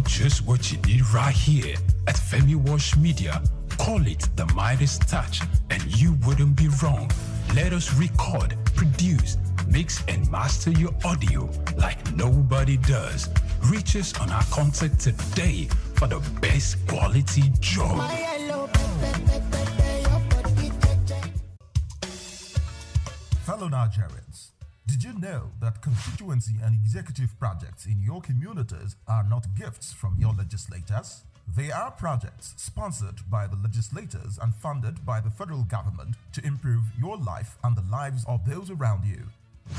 just what you need right here at Femi Wash Media. Call it the Midas Touch, and you wouldn't be wrong. Let us record, produce, mix, and master your audio like nobody does. Reach us on our contact today for the best quality job. Fellow Nigerians, did you know that constituency and executive projects in your communities are not gifts from your legislators? They are projects sponsored by the legislators and funded by the federal government to improve your life and the lives of those around you.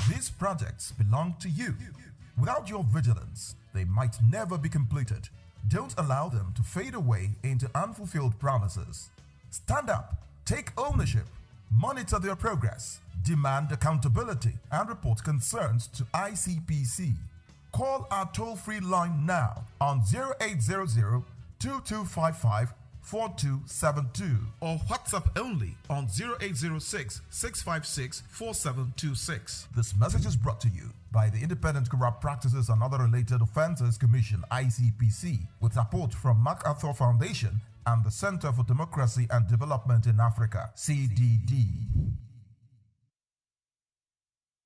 These projects belong to you. Without your vigilance, they might never be completed. Don't allow them to fade away into unfulfilled promises. Stand up, take ownership, monitor their progress, demand accountability, and report concerns to ICPC. Call our toll-free line now on 0800 2255 4272 or WhatsApp only on 0806 656 4726. This message is brought to you by the Independent Corrupt Practices and Other Related Offences Commission (ICPC) with support from MacArthur Foundation and the Center for Democracy and Development in Africa (CDD).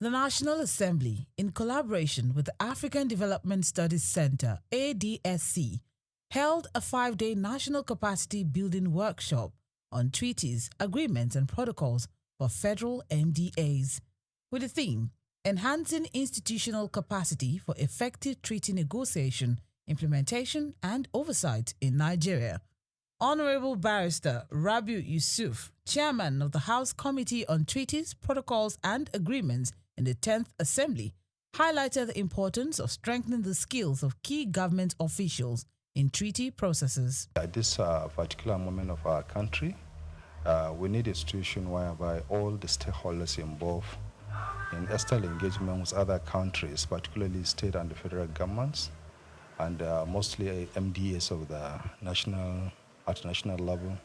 The National Assembly, in collaboration with the African Development Studies Center (ADSC), held a 5-day national capacity building workshop on treaties, agreements, and protocols for federal MDAs, with the theme Enhancing Institutional Capacity for Effective Treaty Negotiation, Implementation, and Oversight in Nigeria. Honorable Barrister Rabiu Yusuf, Chairman of the House Committee on Treaties, Protocols, and Agreements in the 10th Assembly, highlighted the importance of strengthening the skills of key government officials in treaty processes. At this particular moment of our country, we need a situation whereby all the stakeholders involved in external engagement with other countries, particularly state and the federal governments, and mostly MDAs of the at national level,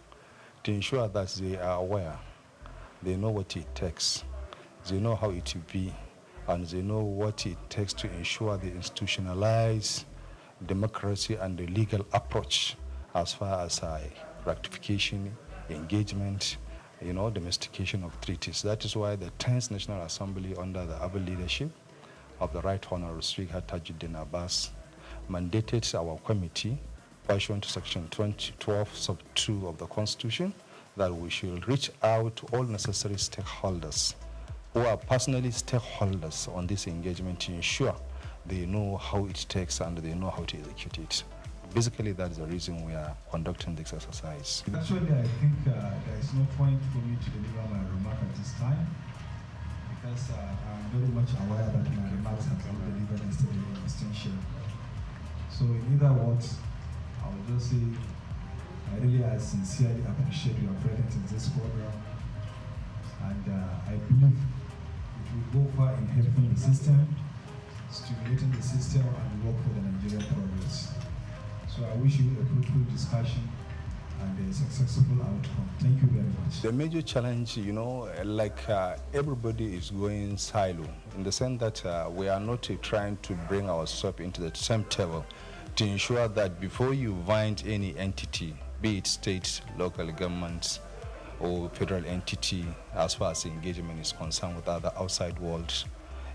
to ensure that they are aware, they know what it takes, they know how it will be, and they know what it takes to ensure the institutionalized democracy and the legal approach as far as ratification, engagement, domestication of treaties. That is why the 10th National Assembly, under the able leadership of the Right Honorable Speaker Tajuddin Abbas, mandated our committee, pursuant to Section 12, Sub 2 of the Constitution, that we should reach out to all necessary stakeholders who are personally stakeholders on this engagement to ensure they know how it takes and they know how to execute it. Basically, that is the reason we are conducting this exercise. Actually, I think there is no point for me to deliver my remark at this time because I'm very much aware that my remarks have been delivered yesterday in extension. So in either words, I will just say I sincerely appreciate your presence in this program, and I believe it will go far in helping the system, stimulating the system, and work for the Nigerian progress. So I wish you a fruitful discussion and a successful outcome. Thank you very much. The major challenge, everybody is going silo, in the sense that we are not trying to bring ourselves into the same table to ensure that before you find any entity, be it state, local governments, or federal entity, as far as engagement is concerned with other outside worlds,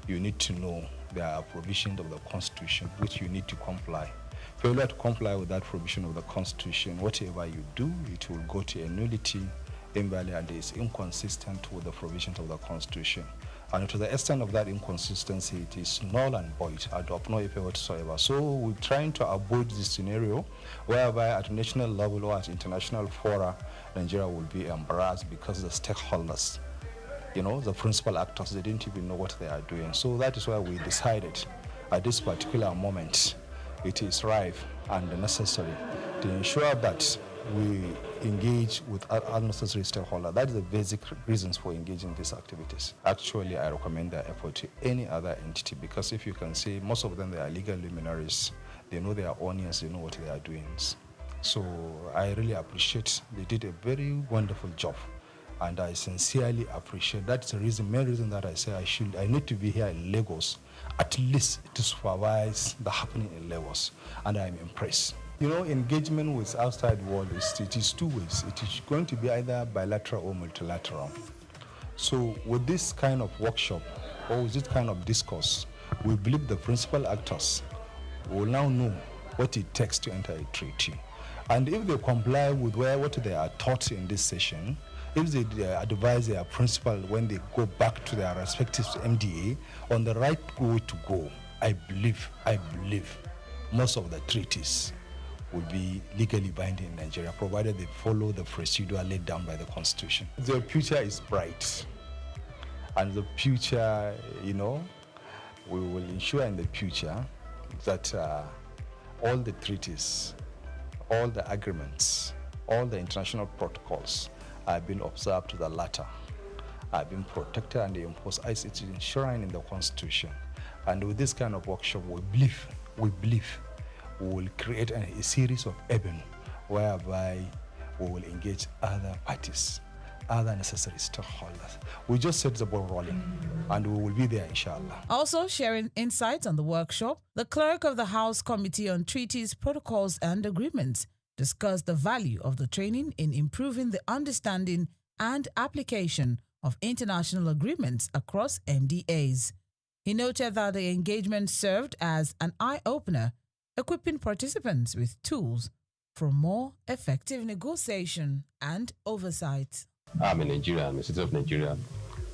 you need to know there are provisions of the Constitution which you need to comply. Failure to comply with that provision of the Constitution, whatever you do, it will go to a nullity, invalid, and is inconsistent with the provisions of the Constitution. And to the extent of that inconsistency, it is null and void, and of no effect whatsoever. So we're trying to avoid this scenario whereby at national level or at international fora, Nigeria will be embarrassed because the stakeholders, the principal actors, they didn't even know what they are doing. So that is why we decided at this particular moment, it is rife and necessary to ensure that we engage with unnecessary stakeholders. That is the basic reasons for engaging these activities. Actually, I recommend their effort to any other entity because if you can see, most of them, they are legal luminaries. They know their audience, they know what they are doing. So I really appreciate they did a very wonderful job. And I sincerely appreciate. That's the main reason that I say I need to be here in Lagos, at least to supervise the happening in Lagos, and I'm impressed. You know, engagement with outside world it is two ways. It is going to be either bilateral or multilateral. So with this kind of workshop or with this kind of discourse, we believe the principal actors will now know what it takes to enter a treaty. And if they comply with what they are taught in this session, if they advise their principal when they go back to their respective MDA on the right way to go, I believe most of the treaties will be legally binding in Nigeria, provided they follow the procedure laid down by the Constitution. The future is bright. And the future, you know, we will ensure in the future that all the treaties, all the agreements, all the international protocols have been observed to the latter, have been protected and imposed as it is enshrined in the Constitution. And with this kind of workshop, we believe we will create a series of avenues whereby we will engage other parties, other necessary stakeholders. We just set the ball rolling, and we will be there, inshallah. Also sharing insights on the workshop, the clerk of the House Committee on Treaties, Protocols and Agreements discussed the value of the training in improving the understanding and application of international agreements across MDAs. He noted that the engagement served as an eye-opener, equipping participants with tools for more effective negotiation and oversight. I'm a Nigerian, I'm a citizen of Nigeria,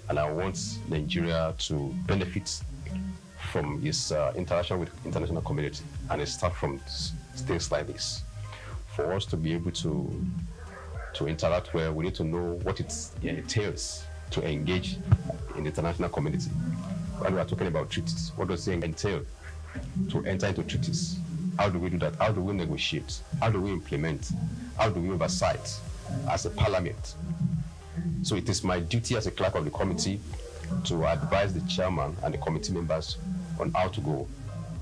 and I want Nigeria to benefit from its interaction with the international community, and it starts from things like this. For us to be able to interact well, we need to know what it entails to engage in the international community. When we are talking about treaties, what does it entail to enter into treaties? How do we do that? How do we negotiate? How do we implement? How do we oversight as a parliament? So it is my duty as a clerk of the committee to advise the chairman and the committee members on how to go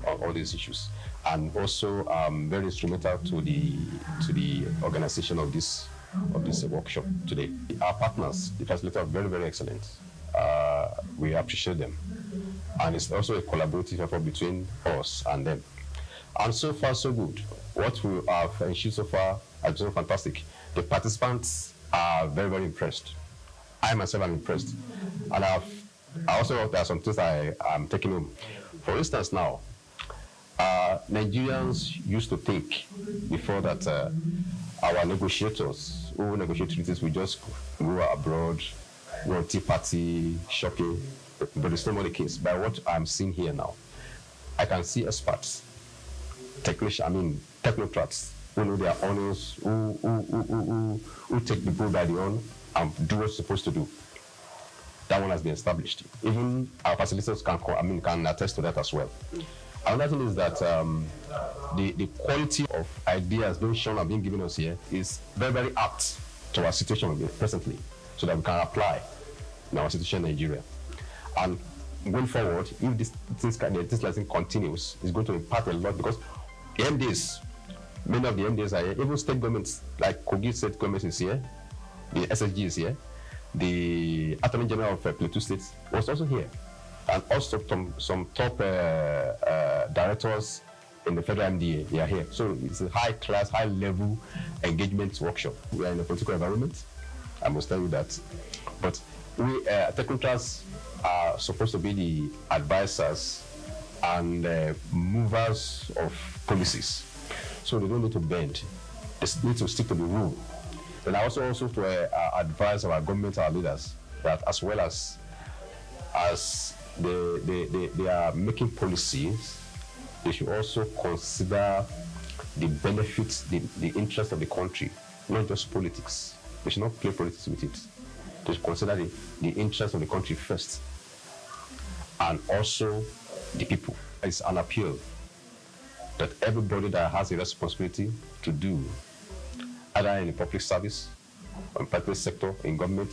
on all these issues. And also very instrumental to the organization of this workshop today. Our partners, the facilitators, are very, very excellent. We appreciate them. And it's also a collaborative effort between us and them. And so far, so good. What we have ensured so far has been fantastic. The participants are very, very impressed. I myself am impressed. And I also there are some things I'm taking home. For instance, now, Nigerians used to think before that our negotiators who negotiate treaties will just go abroad, go on tea party, shopping, but it's not the case. By what I'm seeing here now, I can see experts, technocrats who know their honors, who take the bull by the horn and do what's supposed to do. That one has been established. Even our facilitators can attest to that as well. Another thing is that the quality of ideas being shown and being given us here is very, very apt to our situation presently, so that we can apply in our situation in Nigeria. And going forward, if this lesson continues, it's going to impact a lot, because the MDs, many of the MDs are here, even state governments, like Kogi State Government is here, the SSG is here, the Attorney General of Plateau State was also here, and also some top directors in the federal MDA, they are here. So it's a high-class, high-level engagement workshop. We are in a political environment, I must tell you that. But we, technocrats, are supposed to be the advisors and movers of policies. So they don't need to bend. They need to stick to the rule. And I also to advise our government, our leaders, that as well as they are making policies, they should also consider the benefits, the interest of the country, not just politics. They should not play politics with it. They should consider the interest of the country first, and also the people. It's an appeal that everybody that has a responsibility to do, either in the public service, or in private sector, in government,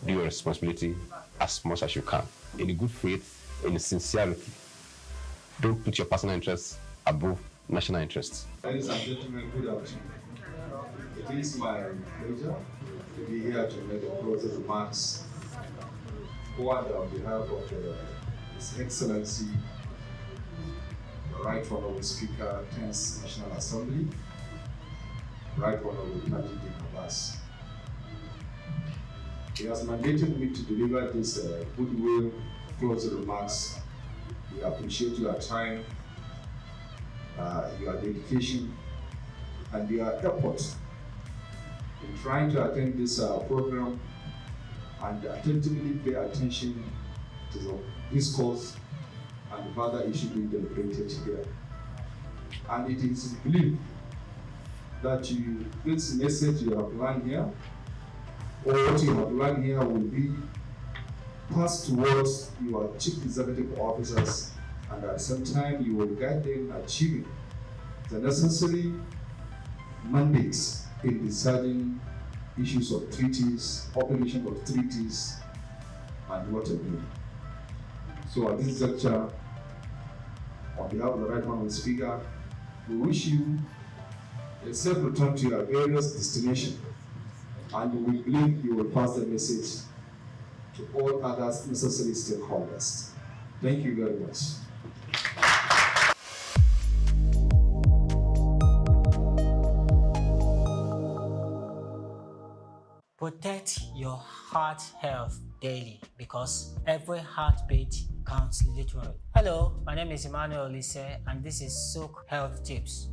do your responsibility as much as you can. In a good faith, in sincerity. Don't put your personal interests above national interests. Ladies and gentlemen, good afternoon. It is my pleasure to be here to make a closing remarks for and on behalf of His Excellency, the Right Honorable Speaker, 10th National Assembly, Right Honorable Tajuddin Abbas. He has mandated me to deliver this goodwill closing remarks. We appreciate your time, your dedication, and your efforts in trying to attend this program and attentively pay attention to the discourse and further issue being deliberated here. And it is believed that this message you have learned here, or what you have learned here, will be passed towards your chief executive officers, and at the same time you will guide them achieving the necessary mandates in deciding issues of treaties, obligation of treaties, and what have you. So at this juncture, on behalf of the Right Honorable Speaker, we wish you a safe return to your various destinations, and we believe you will pass the message to all other necessary stakeholders. Thank you very much. Protect your heart health daily, because every heartbeat counts literally. Hello, my name is Emmanuel Olise, and this is SOUQ Health Tips.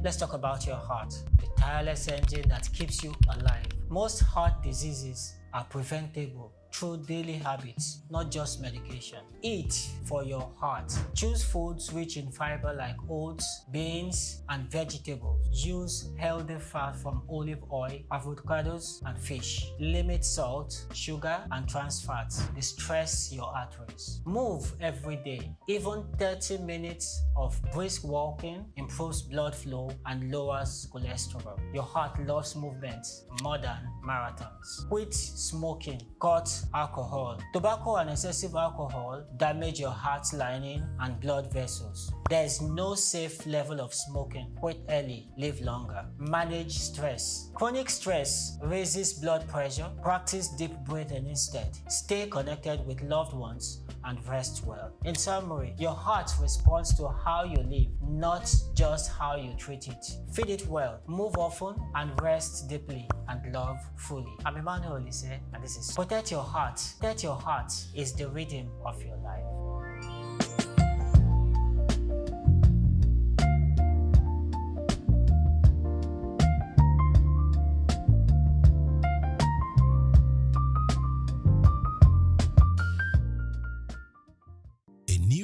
Let's talk about your heart, the tireless engine that keeps you alive. Most heart diseases are preventable through daily habits, not just medication. Eat for your heart. Choose foods rich in fiber like oats, beans, and vegetables. Use healthy fat from olive oil, avocados, and fish. Limit salt, sugar, and trans fats. They stress your arteries. Move every day. Even 30 minutes of brisk walking improves blood flow and lowers cholesterol. Your heart loves movement more than marathons. Quit smoking. Cut alcohol. Tobacco and excessive alcohol damage your heart's lining and blood vessels. There is no safe level of smoking. Quit early, live longer. Manage stress. Chronic stress raises blood pressure. Practice deep breathing instead. Stay connected with loved ones and rest well. In summary, your heart responds to how you live, not just how you treat it. Feed it well, move often, and rest deeply and love fully. I'm Emmanuel Olise, and this is Protect Your Heart. Protect Your Heart is the rhythm of your life.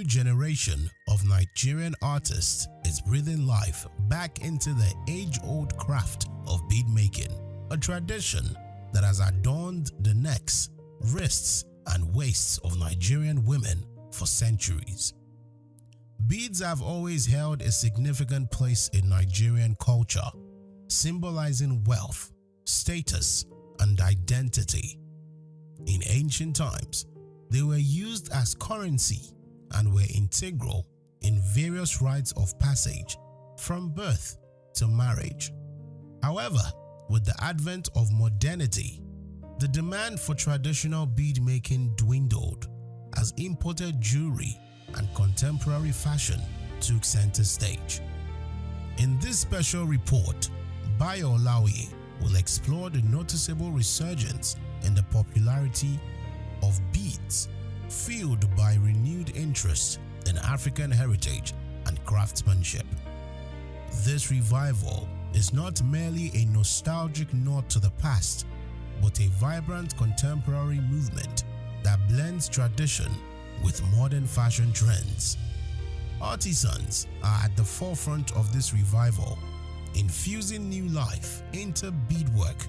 Generation of Nigerian artists is breathing life back into the age-old craft of bead making, a tradition that has adorned the necks, wrists, and waists of Nigerian women for centuries. Beads have always held a significant place in Nigerian culture, symbolizing wealth, status, and identity. In ancient times, they were used as currency and were integral in various rites of passage from birth to marriage. However, with the advent of modernity, the demand for traditional bead making dwindled as imported jewelry and contemporary fashion took center stage. In this special report, Bayo Olaoye will explore the noticeable resurgence in the popularity of beads, fueled by renewed interest in African heritage and craftsmanship. This revival is not merely a nostalgic nod to the past, but a vibrant contemporary movement that blends tradition with modern fashion trends. Artisans are at the forefront of this revival, infusing new life into beadwork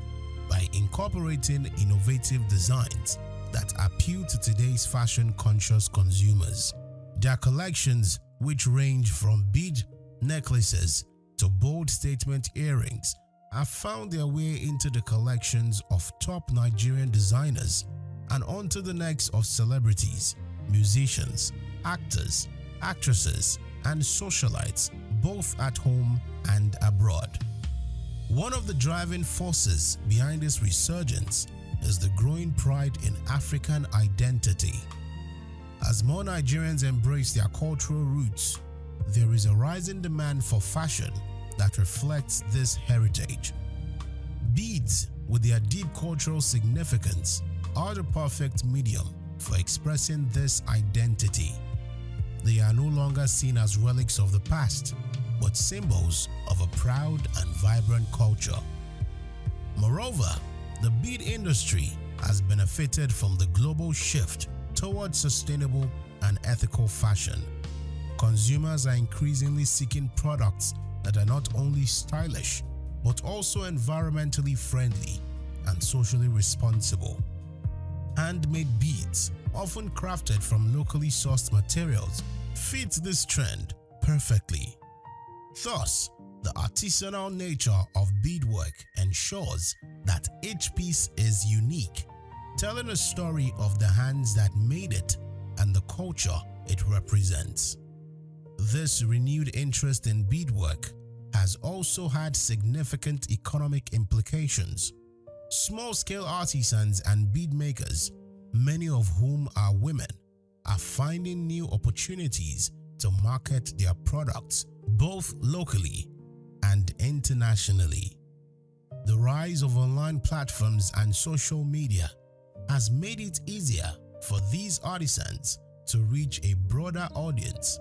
by incorporating innovative designs that appeal to today's fashion-conscious consumers. Their collections, which range from bead necklaces to bold statement earrings, have found their way into the collections of top Nigerian designers and onto the necks of celebrities, musicians, actors, actresses, and socialites, both at home and abroad. One of the driving forces behind this resurgence is the growing pride in African identity. As more Nigerians embrace their cultural roots, there is a rising demand for fashion that reflects this heritage. Beads, with their deep cultural significance, are the perfect medium for expressing this identity. They are no longer seen as relics of the past, but symbols of a proud and vibrant culture. Moreover, the bead industry has benefited from the global shift towards sustainable and ethical fashion. Consumers are increasingly seeking products that are not only stylish, but also environmentally friendly and socially responsible. Handmade beads, often crafted from locally sourced materials, fit this trend perfectly. Thus, the artisanal nature of beadwork ensures that each piece is unique, telling a story of the hands that made it and the culture it represents. This renewed interest in beadwork has also had significant economic implications. Small-scale artisans and bead makers, many of whom are women, are finding new opportunities to market their products both locally and internationally. The rise of online platforms and social media has made it easier for these artisans to reach a broader audience,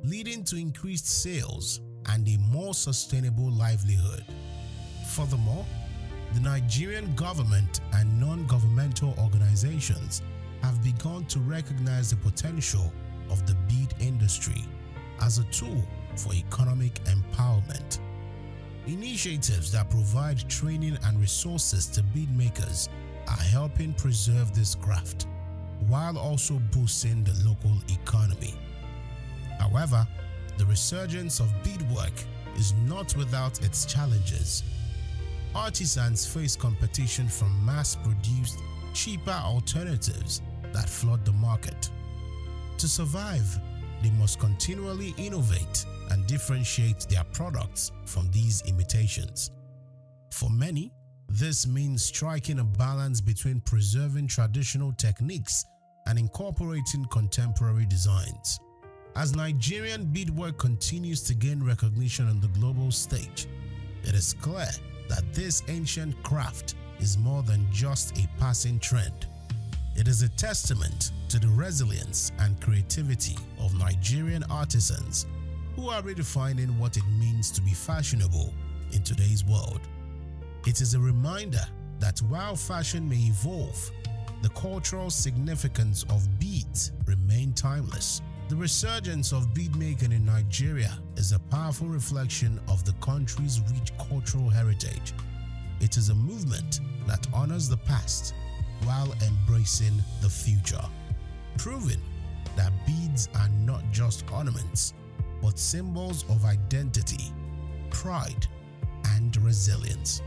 leading to increased sales and a more sustainable livelihood. Furthermore, the Nigerian government and non-governmental organizations have begun to recognize the potential of the bead industry as a tool for economic empowerment. Initiatives that provide training and resources to bead makers are helping preserve this craft, while also boosting the local economy. However, the resurgence of beadwork is not without its challenges. Artisans face competition from mass-produced, cheaper alternatives that flood the market. To survive, they must continually innovate and differentiate their products from these imitations. For many, this means striking a balance between preserving traditional techniques and incorporating contemporary designs. As Nigerian beadwork continues to gain recognition on the global stage, it is clear that this ancient craft is more than just a passing trend. It is a testament to the resilience and creativity of Nigerian artisans who are redefining what it means to be fashionable in today's world. It is a reminder that while fashion may evolve, the cultural significance of beads remain timeless. The resurgence of beadmaking in Nigeria is a powerful reflection of the country's rich cultural heritage. It is a movement that honors the past while embracing the future, proving that beads are not just ornaments, but symbols of identity, pride, and resilience.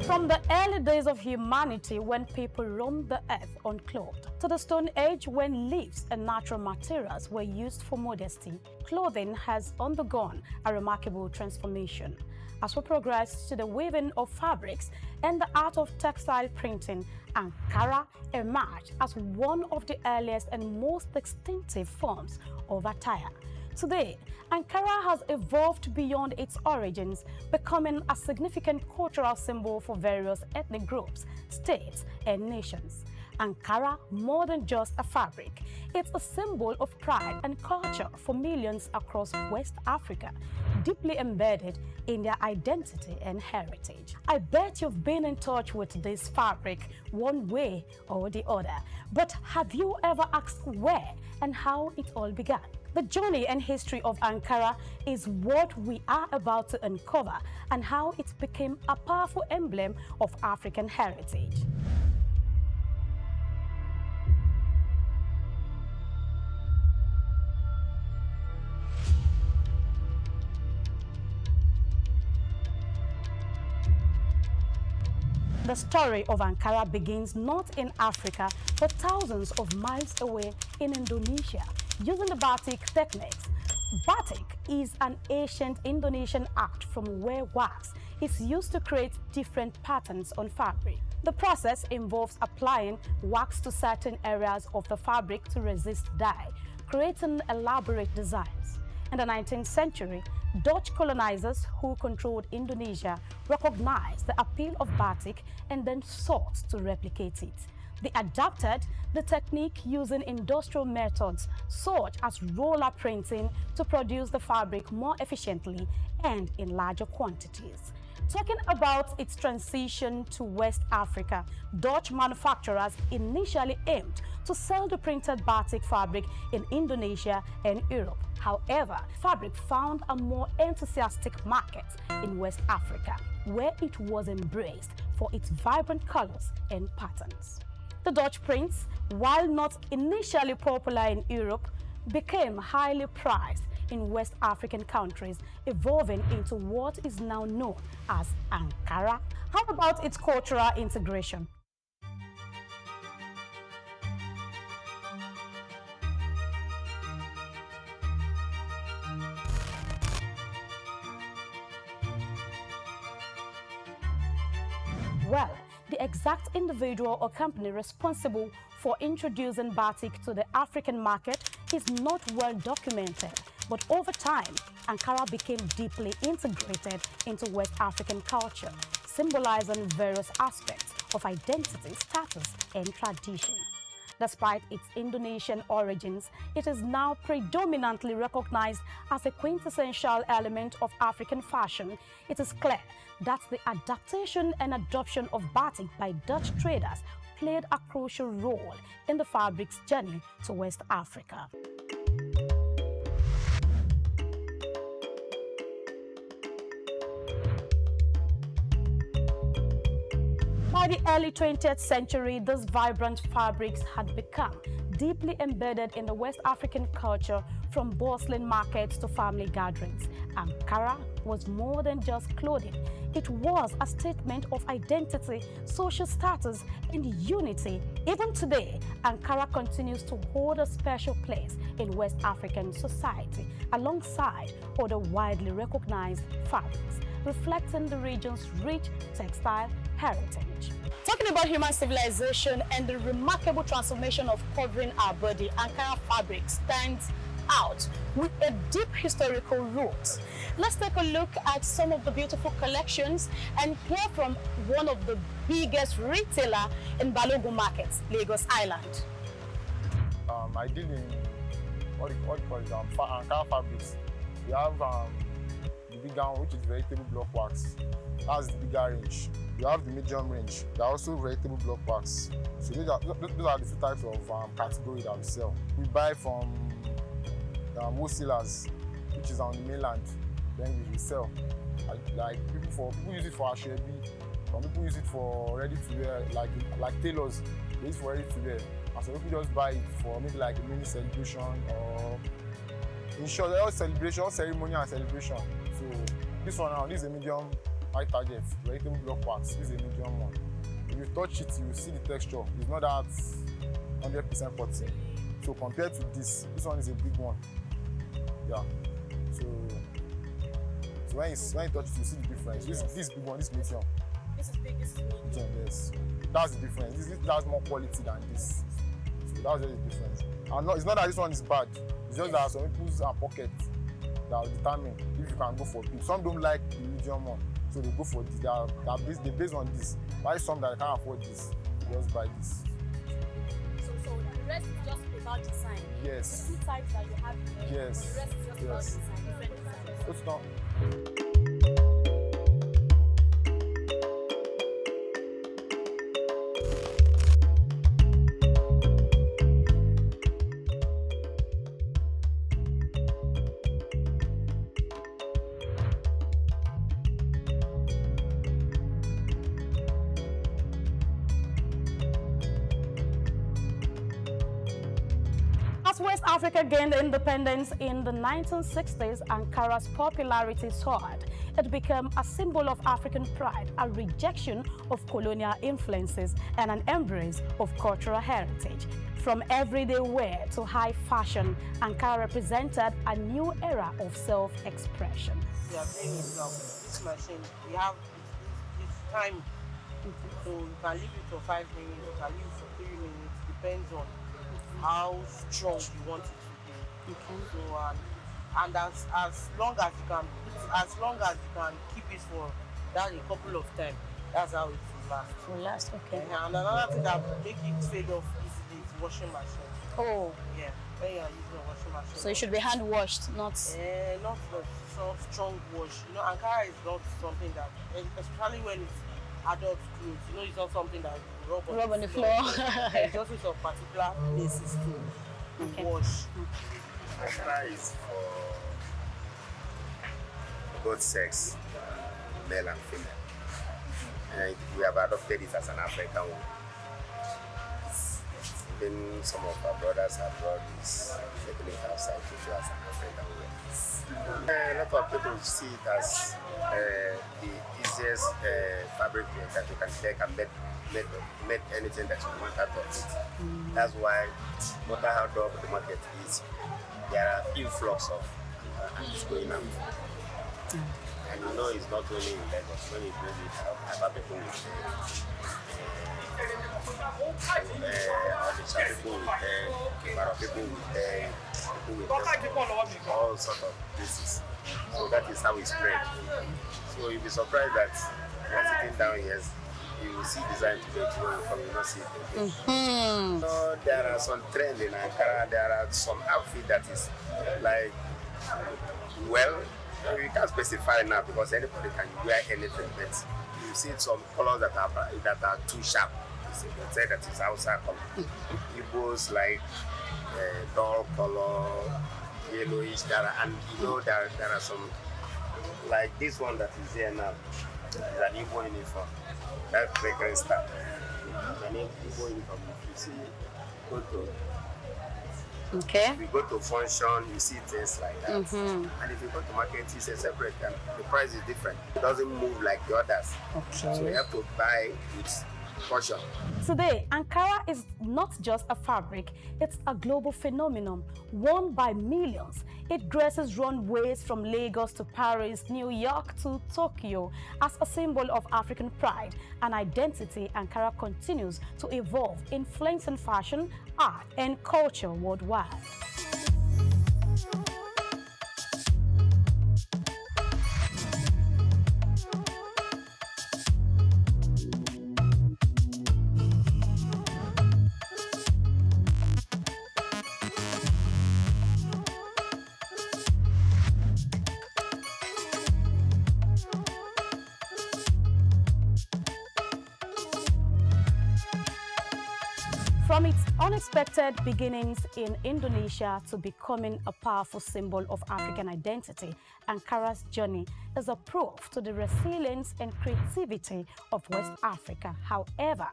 From the early days of humanity, when people roamed the earth unclothed, to the Stone Age when leaves and natural materials were used for modesty, clothing has undergone a remarkable transformation. As we progress to the weaving of fabrics and the art of textile printing, Ankara emerged as one of the earliest and most distinctive forms of attire. Today, Ankara has evolved beyond its origins, becoming a significant cultural symbol for various ethnic groups, states, and nations. Ankara, more than just a fabric, it's a symbol of pride and culture for millions across West Africa, deeply embedded in their identity and heritage. I bet you've been in touch with this fabric one way or the other, but have you ever asked where and how it all began? The journey and history of Ankara is what we are about to uncover, and how it became a powerful emblem of African heritage. The story of Ankara begins not in Africa, but thousands of miles away in Indonesia, using the batik techniques. Batik is an ancient Indonesian art from where wax is used to create different patterns on fabric. The process involves applying wax to certain areas of the fabric to resist dye, creating elaborate designs. In the 19th century, Dutch colonizers who controlled Indonesia recognized the appeal of batik and then sought to replicate it. They adapted the technique using industrial methods such as roller printing to produce the fabric more efficiently and in larger quantities. Talking about its transition to West Africa, Dutch manufacturers initially aimed to sell the printed batik fabric in Indonesia and Europe. However, fabric found a more enthusiastic market in West Africa, where it was embraced for its vibrant colors and patterns. The Dutch prints, while not initially popular in Europe, became highly prized in West African countries, evolving into what is now known as Ankara. How about its cultural integration? Well, the exact individual or company responsible for introducing batik to the African market is not well documented, but over time, Ankara became deeply integrated into West African culture, symbolizing various aspects of identity, status, and tradition. Despite its Indonesian origins, it is now predominantly recognized as a quintessential element of African fashion. It is clear that the adaptation and adoption of batik by Dutch traders played a crucial role in the fabric's journey to West Africa. By the early 20th century, these vibrant fabrics had become deeply embedded in the West African culture, from bustling markets to family gatherings. Ankara was more than just clothing. It was a statement of identity, social status, and unity. Even today, Ankara continues to hold a special place in West African society, alongside other widely recognized fabrics, reflecting the region's rich textile heritage. Talking about human civilization and the remarkable transformation of covering our body, Ankara fabric stands out with a deep historical roots. Let's take a look at some of the beautiful collections and hear from one of the biggest retailer in Balogun Market, Lagos Island. I deal in what you call it, Ankara fabrics. We have the bigger one, which is vegetable block wax. That's the bigger range. You have the medium range. There are also vegetable block wax. So those are the two types of category that we sell. We buy from wholesalers, which is on the mainland. Then we sell. Like people use it for ashwebi. Some people use it for ready to wear, like tailors. They use it for ready to wear. And some people just buy it for maybe like a mini celebration, or in short, all celebration, all ceremony and celebration. So this one now, this is a medium high target, vegetable block wax. This is a medium one. If you touch it, you will see the texture. It's not that 100% cotton. So compared to this one is a big one. Yeah. So when you touch it, you see the difference. This big one, this medium. This is big, this is medium. Yes. That's the difference. This has more quality than this. So that's just the difference. And it's not that this one is bad. It's just that some people's pockets that will determine if you can go for big. Some don't like the medium one, so they go for this. They based on this. Buy some that can't afford this, just buy this. So the rest is just about design. Yes. The two types that you have here. Yes. The rest is just about design, different designs. It's not. As West Africa gained independence in the 1960s, Ankara's popularity soared. It became a symbol of African pride, a rejection of colonial influences, and an embrace of cultural heritage. From everyday wear to high fashion, Ankara represented a new era of self-expression. We are playing with this machine. We have this time, so you can leave it for 5 minutes, you can leave it for 3 minutes, depends on how strong you want it to be. So, and as long as you can keep it for that a couple of times, that's how it will last. Will last, okay. And another thing that make it fade off easily is washing machine. Oh. Yeah, when you are using a washing machine. So it should be hand washed, not. Not so strong wash. You know, Ankara is not something that, especially when it's adult clothes. You know, it's not something that you rub on the floor. It's also some particular places to wash. Ankara is for both sex, male and female. And we have adopted it as an African one. Even some of our brothers have brought this ethnic outside to show as an African wear. A lot of people see it as the easiest fabric that you can take and make anything that you want out of it. That's why no matter how tough the market is, there are influx of and it's going out. And you know it's not only in Lagos. When you bring it out, other people will say, Odisha people will say, Mara people will say, people will say, all sorts of places. So that is how it spread. So you'll be surprised that you are sitting down here, you will see design today, tomorrow you will not see it. So there are some trends in Ankara, there are some outfit that is like, well, we can't specify now because anybody can wear anything, but you see some colors that are too sharp. You say that it's outside color. Igbos like dull color, yellowish, and you know there are some like this one that is here now. It's an Igbo uniform. That's fragrant stuff. It's an Igbo uniform. You see, go to. Okay. If you go to function, you see things like that. And if you go to market, it's a separate, and the price is different. It doesn't move like the others. Okay. So you have to buy with caution. Today, Ankara is not just a fabric, it's a global phenomenon, worn by millions. It graces runways from Lagos to Paris, New York to Tokyo. As a symbol of African pride and identity, Ankara continues to evolve, influencing fashion, art, and culture worldwide. From its unexpected beginnings in Indonesia to becoming a powerful symbol of African identity, Ankara's journey is a proof to the resilience and creativity of West Africa. However,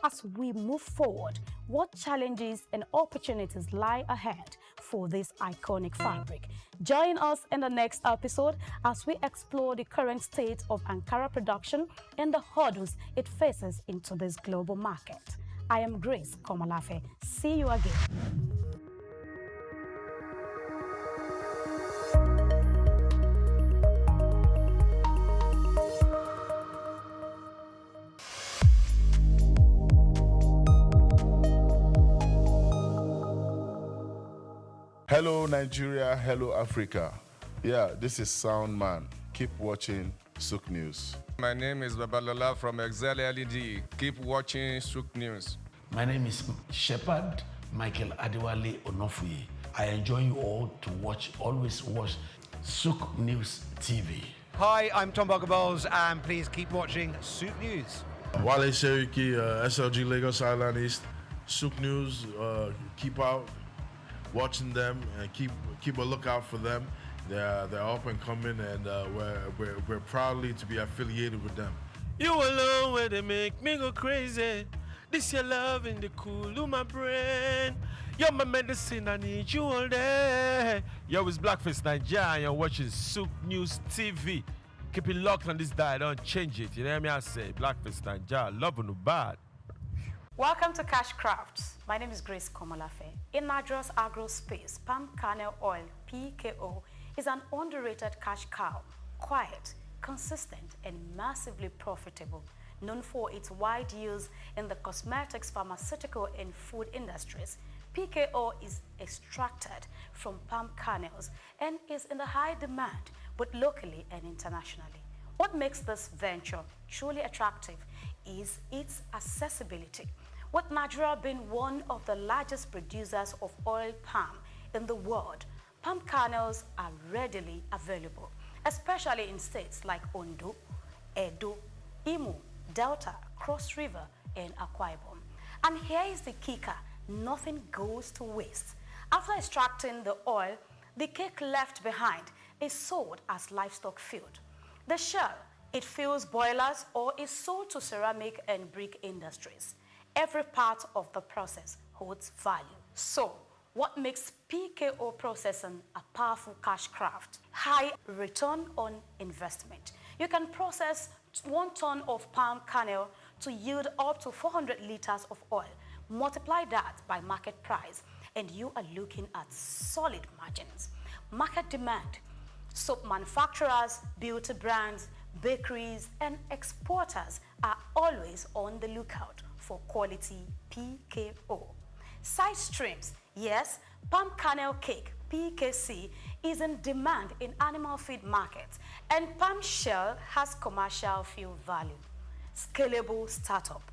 as we move forward, what challenges and opportunities lie ahead for this iconic fabric? Join us in the next episode as we explore the current state of Ankara production and the hurdles it faces into this global market. I am Grace Komalafe. See you again. Hello Nigeria, hello Africa. Yeah, this is Sound Man. Keep watching SOUQ News. My name is Babalola from Excel LED. Keep watching SOUQ News. My name is Shepherd Michael Adewale Onofuye. I enjoy you all to watch, always watch SOUQ News TV. Hi, I'm Tom Boggaballs, and please keep watching SOUQ News. Wale Seriki, SLG Lagos Island East. SOUQ News, keep out watching them and keep a lookout for them. They're up and coming, and we're proudly to be affiliated with them. You alone where they make me go crazy. This your love in the cool of my brain. You're my medicine, I need you all day. Yo, it's Blackface Nigeria, and you're watching SOUQ News TV. Keep it locked on this dial, don't change it. You know what I say? Blackface Nigeria, love no bad. Welcome to Cash Crafts. My name is Grace Komolafe. In Nigeria's agro space, palm kernel oil, PKO, is an underrated cash cow, quiet, consistent, and massively profitable. Known for its wide use in the cosmetics, pharmaceutical, and food industries, PKO is extracted from palm kernels and is in the high demand, both locally and internationally. What makes this venture truly attractive is its accessibility. With Nigeria being one of the largest producers of oil palm in the world, palm kernels are readily available, especially in states like Ondo, Edo, Imo, Delta, Cross River, and Akwa Ibom. And here is the kicker: nothing goes to waste. After extracting the oil, the cake left behind is sold as livestock feed. The shell, it fuels boilers or is sold to ceramic and brick industries. Every part of the process holds value. So, what makes PKO processing a powerful cash craft? High return on investment. You can process 1 ton of palm kernel to yield up to 400 liters of oil. Multiply that by market price, and you are looking at solid margins. Market demand. Soap manufacturers, beauty brands, bakeries, and exporters are always on the lookout for quality PKO. Side streams. Yes, palm kernel cake, PKC, is in demand in animal feed markets, and palm shell has commercial fuel value. Scalable startup.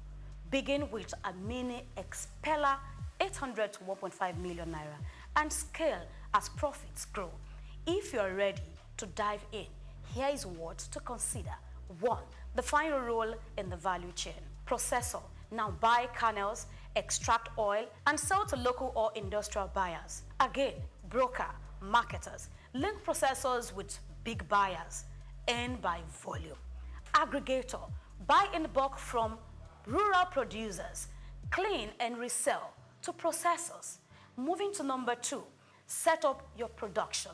Begin with a mini expeller, 800 to 1.5 million naira, and scale as profits grow. If you're ready to dive in, here is what to consider. 1. The final role in the value chain. Processor. Now buy kernels, extract oil, and sell to local or industrial buyers. Again, broker, marketers, link processors with big buyers. Earn by volume. Aggregator. Buy in bulk from rural producers, clean and resell to processors. Moving to number 2, set up your production.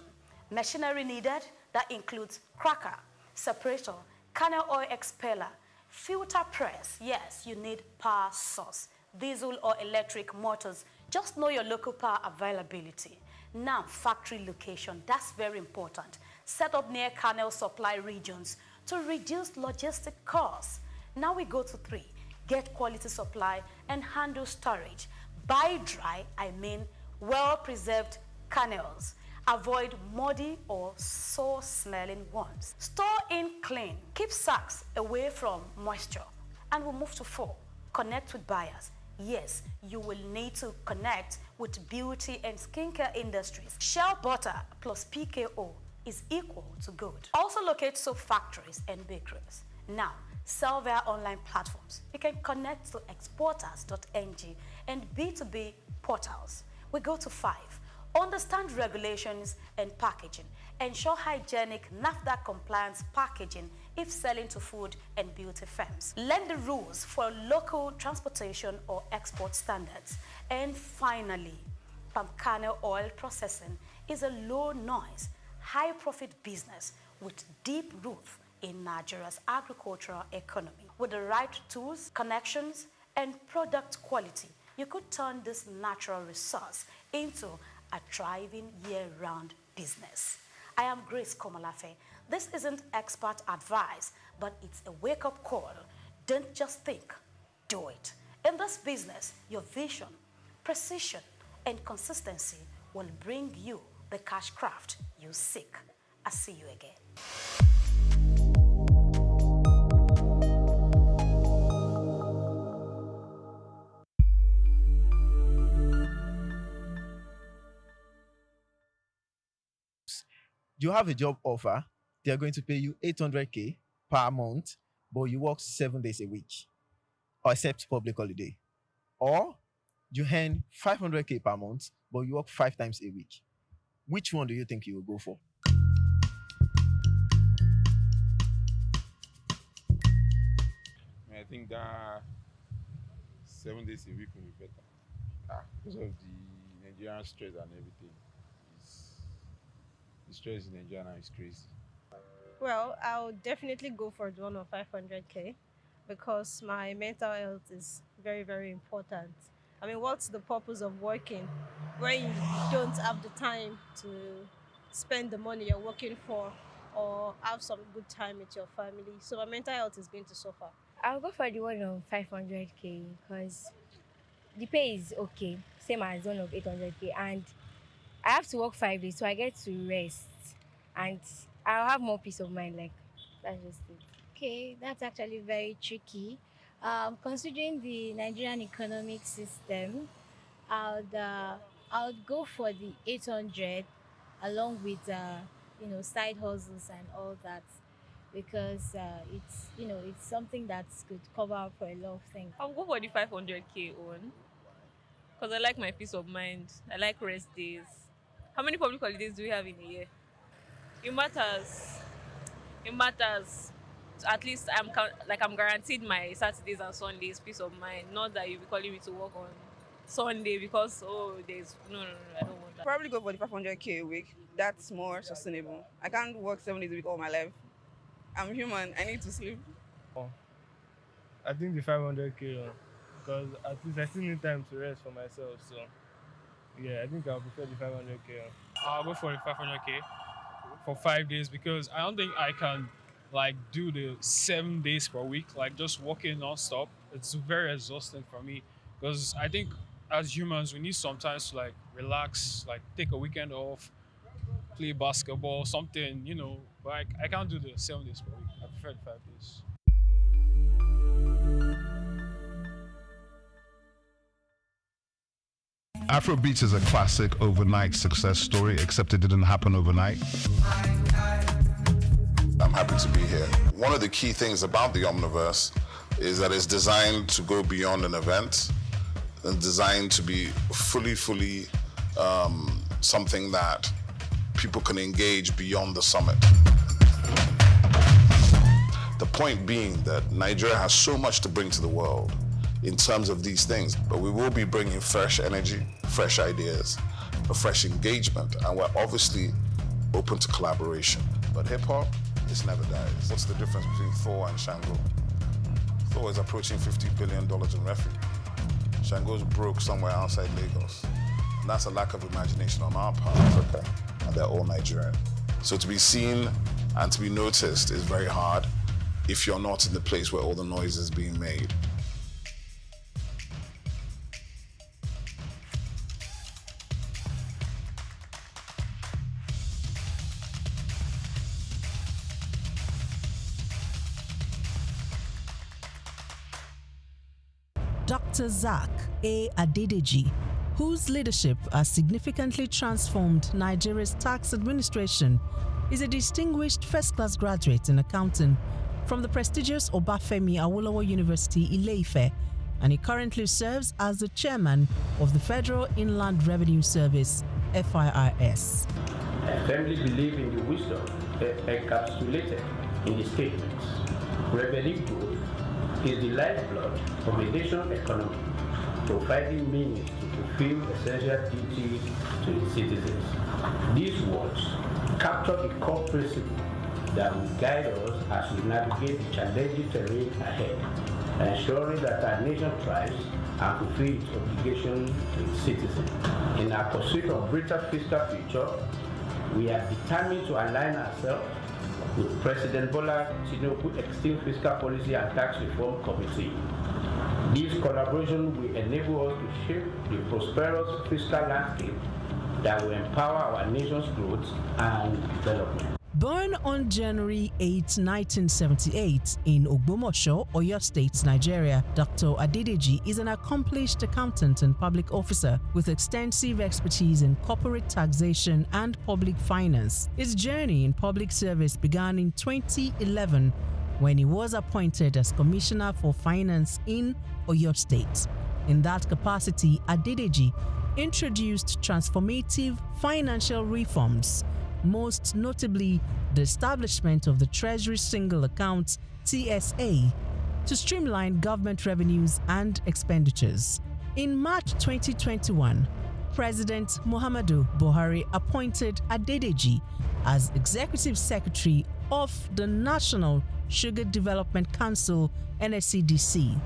Machinery needed, that includes cracker, separator, kernel oil expeller, filter press. Yes, you need power source, diesel or electric motors. Just know your local power availability. Now, factory location, that's very important. Set up near kernel supply regions to reduce logistic costs. Now we go to 3, get quality supply and handle storage. Buy dry, I mean well-preserved kernels. Avoid muddy or sour-smelling ones. Store in clean. Keep sacks away from moisture. And we'll move to 4, connect with buyers. Yes, you will need to connect with beauty and skincare industries. Shell butter plus PKO is equal to good. Also locate soap factories and bakeries. Now, sell via online platforms. You can connect to exporters.ng and B2B portals. We go to 5. Understand regulations and packaging. Ensure hygienic NAFDAC compliance packaging if selling to food and beauty firms. Learn the rules for local transportation or export standards. And finally, palm kernel oil processing is a low noise, high profit business with deep roots in Nigeria's agricultural economy. With the right tools, connections, and product quality, you could turn this natural resource into a thriving year-round business. I am Grace Komolafe. This isn't expert advice, but it's a wake-up call. Don't just think, do it. In this business, your vision, precision, and consistency will bring you the cash craft you seek. I'll see you again. You have a job offer, they're going to pay you 800K per month, but you work 7 days a week, or except public holiday. Or you earn 500K per month, but you work 5 times a week. Which one do you think you will go for? I think that 7 days a week will be better. Because of the Nigerian stress and everything. The stress in Nigeria now is crazy. Well, I'll definitely go for the one of 500k because my mental health is very, very important. I mean, what's the purpose of working when you don't have the time to spend the money you're working for or have some good time with your family? So my mental health is going to suffer. I'll go for the one of 500k because the pay is okay, same as one of 800k, and I have to work 5 days, so I get to rest, and I'll have more peace of mind. Like, that's just it. Okay, that's actually very tricky. Considering the Nigerian economic system, I would go for the 800, along with side hustles and all that, because it's something that could cover up for a lot of things. I'll go for the 500k one because I like my peace of mind. I like rest days. How many public holidays do we have in a year? It matters. It matters. At least I'm guaranteed my Saturdays and Sundays peace of mind. Not that you'll be calling me to work on Sunday because there's no, I don't want that. Probably go for the 500k a week. That's more sustainable. I can't work 7 days a week all my life. I'm human. I need to sleep. I think the 500k one, because at least I still need time to rest for myself. So yeah, I think I'll prefer the 500k one. I'll go for the 500k for 5 days because I don't think I can do the 7 days per week, just working non-stop. It's very exhausting for me because I think as humans we need sometimes to relax, take a weekend off, play basketball, something, but I can't do the 7 days per week. I prefer the 5 days. Afrobeats is a classic overnight success story, except it didn't happen overnight. I'm happy to be here. One of the key things about the Omniverse is that it's designed to go beyond an event and designed to be fully something that people can engage beyond the summit. The point being that Nigeria has so much to bring to the world in terms of these things, but we will be bringing fresh energy, fresh ideas, a fresh engagement, and we're obviously open to collaboration. But hip-hop, it never dies. What's the difference between Thor and Shango? Thor is approaching $50 billion in revenue. Shango's broke somewhere outside Lagos. And that's a lack of imagination on our part, Africa, and they're all Nigerian. So to be seen and to be noticed is very hard if you're not in the place where all the noise is being made. Dr. SOUQ Adedeji, whose leadership has significantly transformed Nigeria's tax administration, is a distinguished first-class graduate in accounting from the prestigious Obafemi Awolowo University, Ile-Ife, and he currently serves as the chairman of the Federal Inland Revenue Service, FIRS. I firmly believe in the wisdom encapsulated in the statements. Revenue growth is the lifeblood of a nation's economy, providing means to fulfill essential duties to its citizens. These words capture the core principle that will guide us as we navigate the challenging terrain ahead, ensuring that our nation thrives and fulfills its obligation to its citizens. In our pursuit of greater fiscal future, we are determined to align ourselves with President Bola Tinubu's Extreme Fiscal Policy and Tax Reform Committee. This collaboration will enable us to shape the prosperous fiscal landscape that will empower our nation's growth and development. Born on January 8, 1978 in Ogbomoso, Oyo State, Nigeria, Dr. Adedeji is an accomplished accountant and public officer with extensive expertise in corporate taxation and public finance. His journey in public service began in 2011 when he was appointed as Commissioner for Finance in Oyo State. In that capacity, Adedeji introduced transformative financial reforms, most notably the establishment of the Treasury Single Account (TSA) to streamline government revenues and expenditures. In March 2021, President Muhammadu Buhari appointed Adedeji as Executive Secretary of the National Sugar Development Council, NSCDC.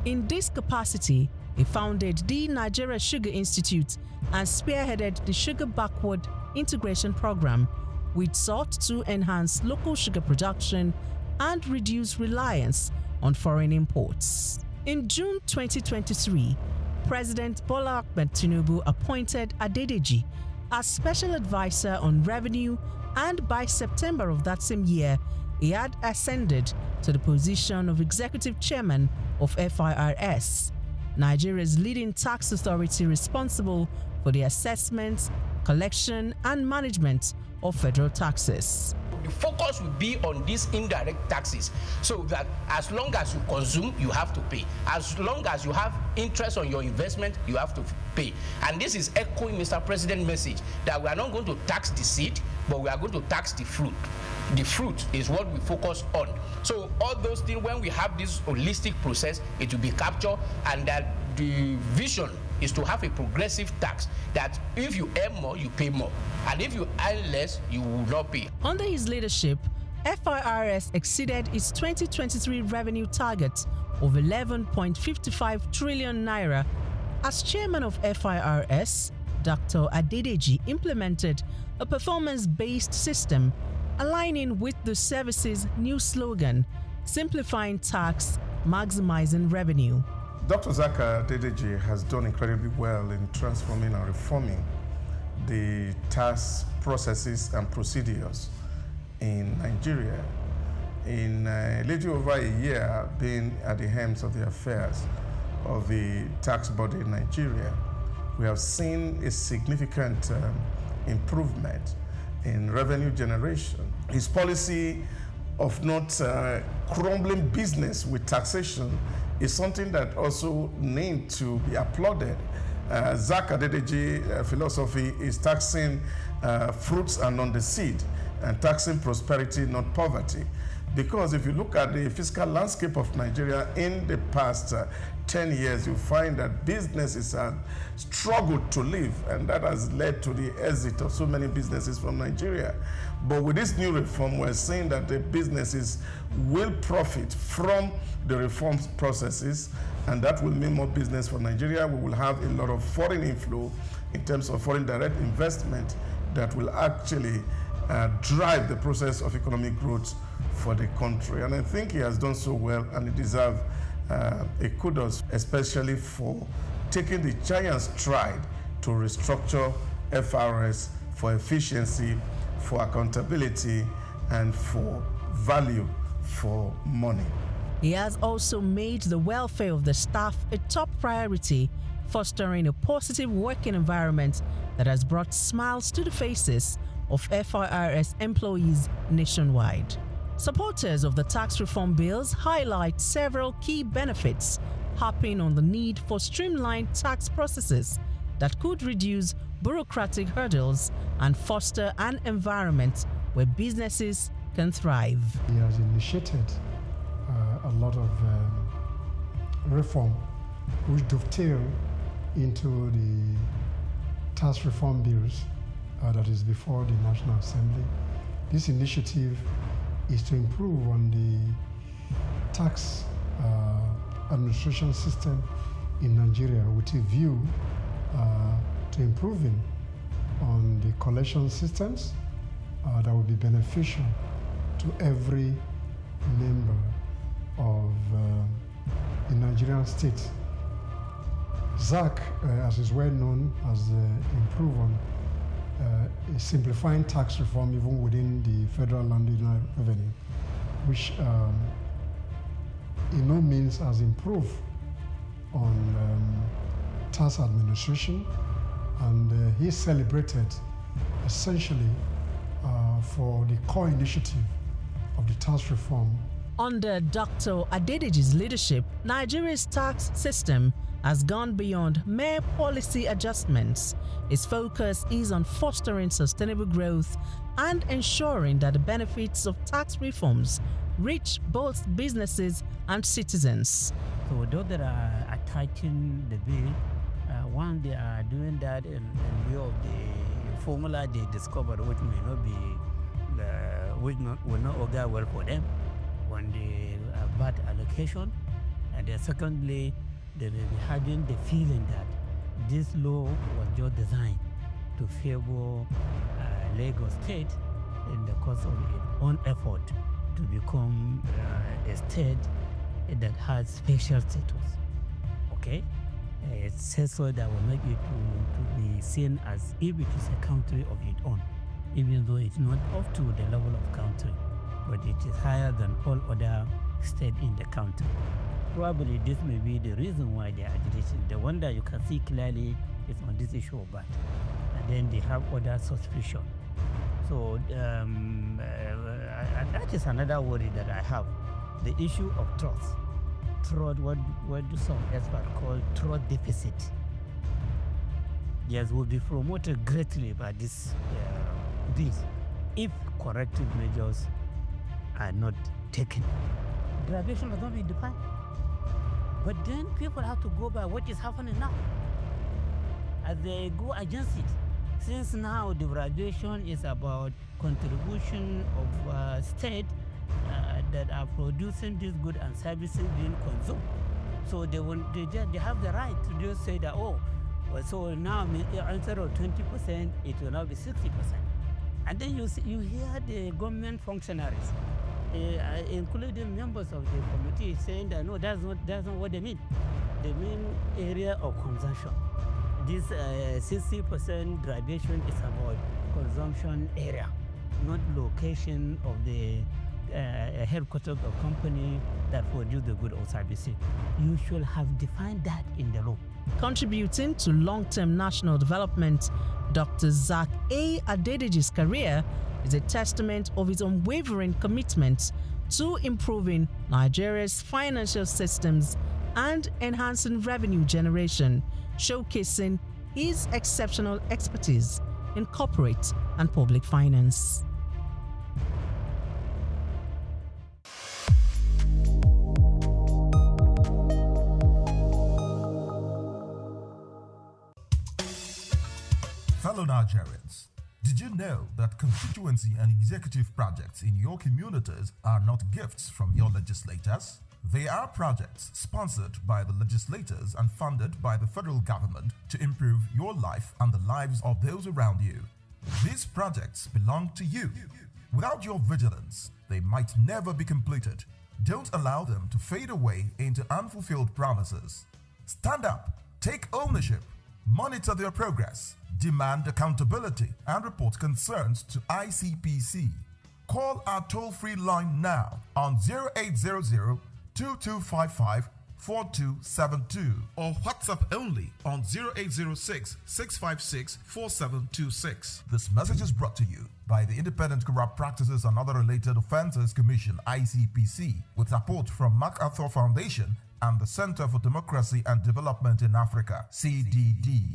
In this capacity, he founded the Nigeria Sugar Institute and spearheaded the Sugar Backward Integration Program, which sought to enhance local sugar production and reduce reliance on foreign imports. In June 2023, President Bola Ahmed Tinubu appointed Adedeji as Special Advisor on Revenue, and by September of that same year, he had ascended to the position of Executive Chairman of FIRS, Nigeria's leading tax authority responsible for the assessment, collection, and management of federal taxes. The focus will be on these indirect taxes, so that as long as you consume, you have to pay. As long as you have interest on your investment, you have to pay. And this is echoing Mr. President's message that we are not going to tax the seed, but we are going to tax the fruit. The fruit is what we focus on. So all those things, when we have this holistic process, it will be captured, and that the vision is to have a progressive tax, that if you earn more, you pay more, and if you earn less, you will not pay. Under his leadership, FIRS exceeded its 2023 revenue target of 11.55 trillion naira. As chairman of FIRS, Dr. Adedeji implemented a performance-based system aligning with the service's new slogan, simplifying tax, maximizing revenue. Dr. Zaka Adedeji has done incredibly well in transforming and reforming the tax processes and procedures in Nigeria. In a little over a year being at the helms of the affairs of the tax body in Nigeria, we have seen a significant improvement in revenue generation. His policy of not crumbling business with taxation is something that also needs to be applauded. Zaka Adedeji philosophy is taxing fruits and not the seed, and taxing prosperity, not poverty. Because if you look at the fiscal landscape of Nigeria in the past 10 years, you find that businesses have struggled to live, and that has led to the exit of so many businesses from Nigeria. But with this new reform, we're seeing that the businesses will profit from the reform processes, and that will mean more business for Nigeria. We will have a lot of foreign inflow in terms of foreign direct investment that will actually drive the process of economic growth for the country. And I think he has done so well, and he deserves a kudos, especially for taking the giant stride to restructure FRS for efficiency, for accountability, and for value for money. He has also made the welfare of the staff a top priority, fostering a positive working environment that has brought smiles to the faces of FIRS employees nationwide. Supporters of the tax reform bills highlight several key benefits, harping on the need for streamlined tax processes that could reduce bureaucratic hurdles and foster an environment where businesses can thrive. He has initiated a lot of reform which dovetail into the tax reform bills that is before the National Assembly. This initiative is to improve on the tax administration system in Nigeria with a view to improving on the collection systems that will be beneficial to every member of the Nigerian state. SOUQ, as is well known, has improved on simplifying tax reform even within the federal landed revenue, which in no means has improved on tax administration, and he celebrated essentially for the core initiative of the tax reform. Under Dr. Adedeji's leadership, Nigeria's tax system has gone beyond mere policy adjustments. Its focus is on fostering sustainable growth and ensuring that the benefits of tax reforms reach both businesses and citizens. So those that are attacking the bill, once they are doing that in view of the formula they discovered, which may not be, will not augur well for them when the bad allocation, and then secondly, they may be having the feeling that this law was just designed to favor Lagos State in the course of its own effort to become a state that has special status. Okay? It says so that will make it to be seen as if it is a country of its own, even though it's not up to the level of country, but it is higher than all other states in the country. Probably this may be the reason why they are agitating. The one that you can see clearly is on this issue of that. And then they have other suspicion. So that is another worry that I have. The issue of trust. Trust, what do some experts call trust deficit. Yes, will be promoted greatly by this if corrective measures are not taken. Graduation will not be defined. But then people have to go by what is happening now. As they go against it. Since now the graduation is about contribution of state that are producing these goods and services being consumed. So they have the right to just say that, oh, well, so now instead of 20%, it will now be 60%. And then you hear the government functionaries, including members of the committee, saying that no, that's not what they mean. They mean area of consumption. This 60% graduation is about consumption area, not location of the headquarters of company that produce the good or services. You should have defined that in the law. Contributing to long-term national development, Dr. SOUQ A. Adedeji's career is a testament of his unwavering commitment to improving Nigeria's financial systems and enhancing revenue generation, showcasing his exceptional expertise in corporate and public finance. Fellow Nigerians, did you know that constituency and executive projects in your communities are not gifts from your legislators? They are projects sponsored by the legislators and funded by the federal government to improve your life and the lives of those around you. These projects belong to you. Without your vigilance, they might never be completed. Don't allow them to fade away into unfulfilled promises. Stand up, take ownership, monitor their progress, demand accountability, and report concerns to ICPC. Call our toll-free line now on 0800 2255 4272 or WhatsApp only on 0806 656 4726. This message is brought to you by the Independent Corrupt Practices and Other Related Offences Commission (ICPC) with support from MacArthur Foundation and the Center for Democracy and Development in Africa (CDD).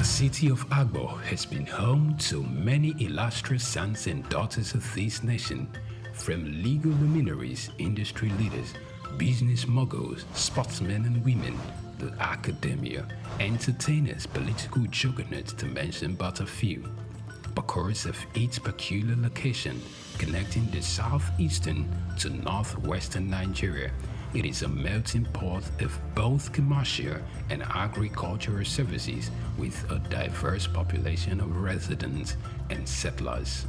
The city of Agbo has been home to many illustrious sons and daughters of this nation, from legal luminaries, industry leaders, business moguls, sportsmen and women, the academia, entertainers, political juggernauts, to mention but a few. because of its peculiar location connecting the southeastern to northwestern Nigeria. It is a melting pot of both commercial and agricultural services with a diverse population of residents and settlers.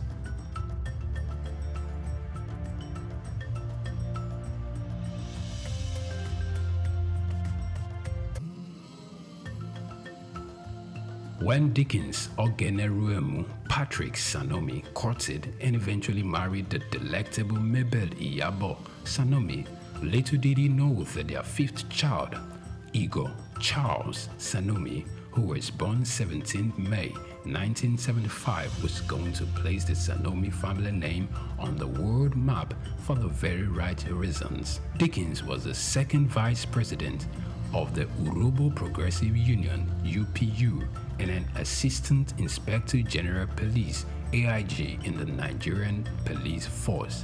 When Dickens Ogeneruemu Patrick Sanomi courted and eventually married the delectable Mabel Iyabo Sanomi, little did he know that their fifth child, Igor Charles Sanomi, who was born 17th May 1975, was going to place the Sanomi family name on the world map for the very right reasons. Dickens was the second vice president of the Urobo Progressive Union, UPU, and an Assistant Inspector General Police, AIG, in the Nigerian Police Force.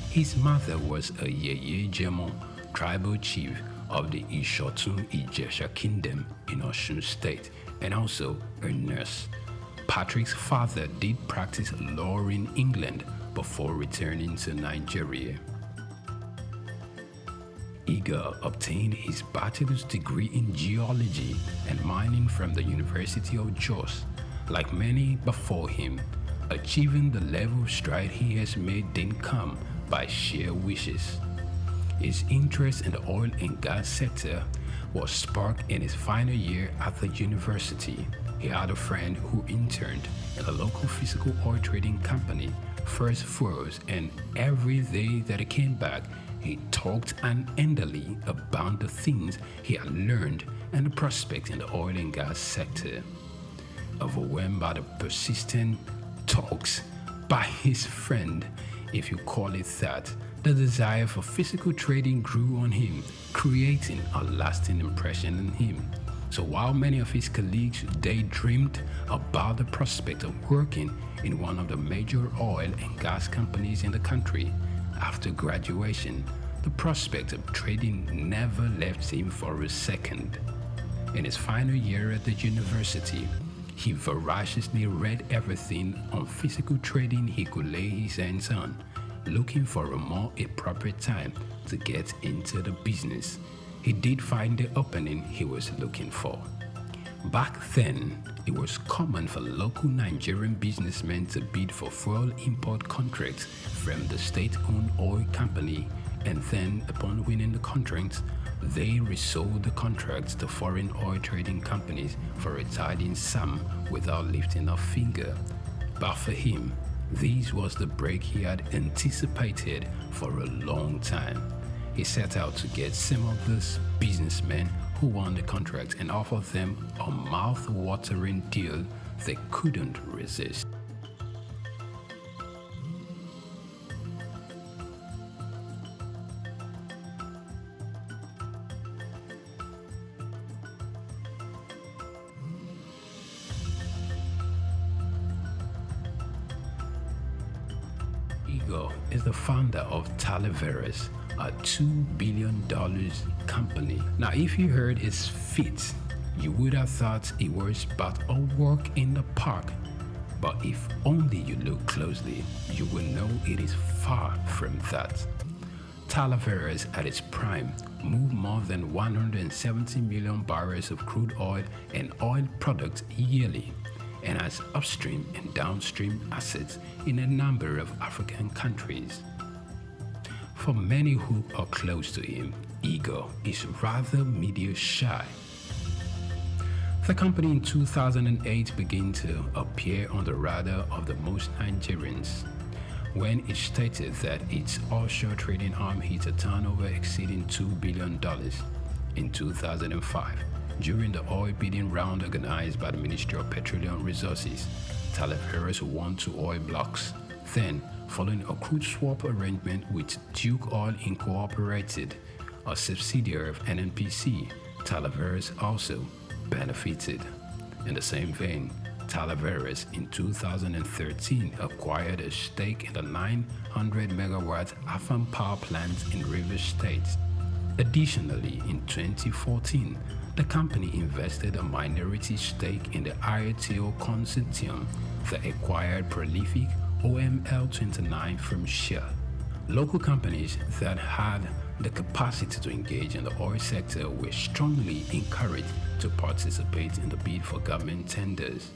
His mother was a Yeye Jemo, tribal chief of the Ishotun Ijesha Kingdom in Osun State, and also a nurse. Patrick's father did practice law in England before returning to Nigeria. Igor obtained his bachelor's degree in geology and mining from the University of Jos. Like many before him, achieving the level of stride he has made didn't come by sheer wishes. His interest in the oil and gas sector was sparked in his final year at the university. He had a friend who interned in a local physical oil trading company, First Furs, and every day that he came back, he talked unendingly about the things he had learned and the prospects in the oil and gas sector. Overwhelmed by the persistent talks by his friend, if you call it that, the desire for physical trading grew on him, creating a lasting impression on him. So while many of his colleagues daydreamed about the prospect of working in one of the major oil and gas companies in the country, after graduation, the prospect of trading never left him for a second. In his final year at the university, he voraciously read everything on physical trading he could lay his hands on, looking for a more appropriate time to get into the business. He did find the opening he was looking for. Back then, it was common for local Nigerian businessmen to bid for fuel import contracts from the state-owned oil company, and then, upon winning the contracts, they resold the contracts to foreign oil trading companies for a tidy sum without lifting a finger. But for him, this was the break he had anticipated for a long time. He set out to get some of those businessmen who won the contract and offered them a mouth-watering deal they couldn't resist. Igor is the founder of Talaveras, a $2 billion company. Now, if you heard his feat, you would have thought it was but a walk in the park. But if only you look closely, you will know it is far from that. Talaveras at its prime moved more than 170 million barrels of crude oil and oil products yearly, and has upstream and downstream assets in a number of African countries. For many who are close to him, Igor is rather media shy. The company in 2008 began to appear on the radar of the most Nigerians when it stated that its offshore trading arm hit a turnover exceeding $2 billion in 2005 during the oil bidding round organized by the Ministry of Petroleum Resources. Talaveras won 2 oil blocks. Then, following a crude swap arrangement with Duke Oil Incorporated, a subsidiary of NNPC, Talaveras also benefited. In the same vein, Talaveras in 2013 acquired a stake in the 900 megawatt Afam power plant in Rivers State. Additionally, in 2014, the company invested a minority stake in the IATO consortium that acquired prolific OML-29 from Shell. Local companies that had the capacity to engage in the oil sector were strongly encouraged to participate in the bid for government tenders.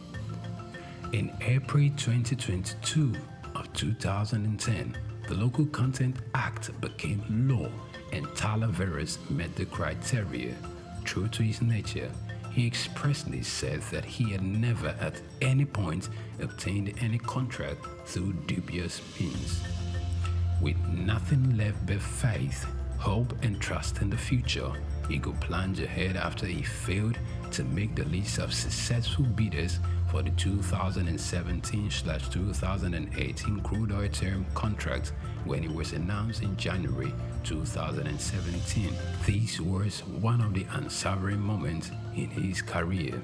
In April 2022 of 2010, the Local Content Act became law and Talaveras met the criteria. True to his nature, he expressly said that he had never at any point obtained any contract through dubious means. With nothing left but faith, hope and trust in the future, Eagle plunged ahead after he failed to make the list of successful bidders for the 2017/2018 crude oil term contract when it was announced in January 2017. This was one of the unsovereign moments in his career.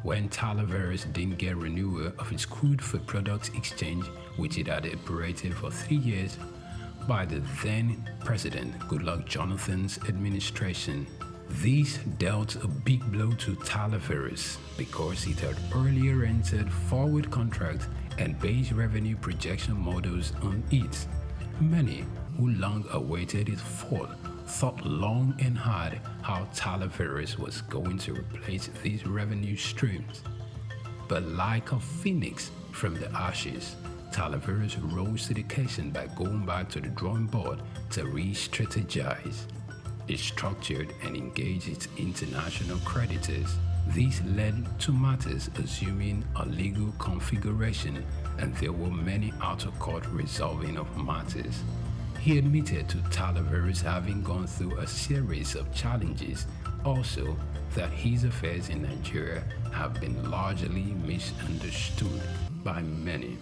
When Talaveras didn't get renewal of its crude for products exchange, which it had operated for 3 years, by the then President Goodluck Jonathan's administration. This dealt a big blow to Talaveras because it had earlier entered forward contract and based revenue projection models on it. Many who long awaited its fall thought long and hard how Talaveras was going to replace these revenue streams. But like a phoenix from the ashes, Talaveras rose to the occasion by going back to the drawing board to re-strategize. It structured and engaged its international creditors. This led to matters assuming a legal configuration, and there were many out-of-court resolving of matters. He admitted to Talaveras having gone through a series of challenges, also that his affairs in Nigeria have been largely misunderstood by many.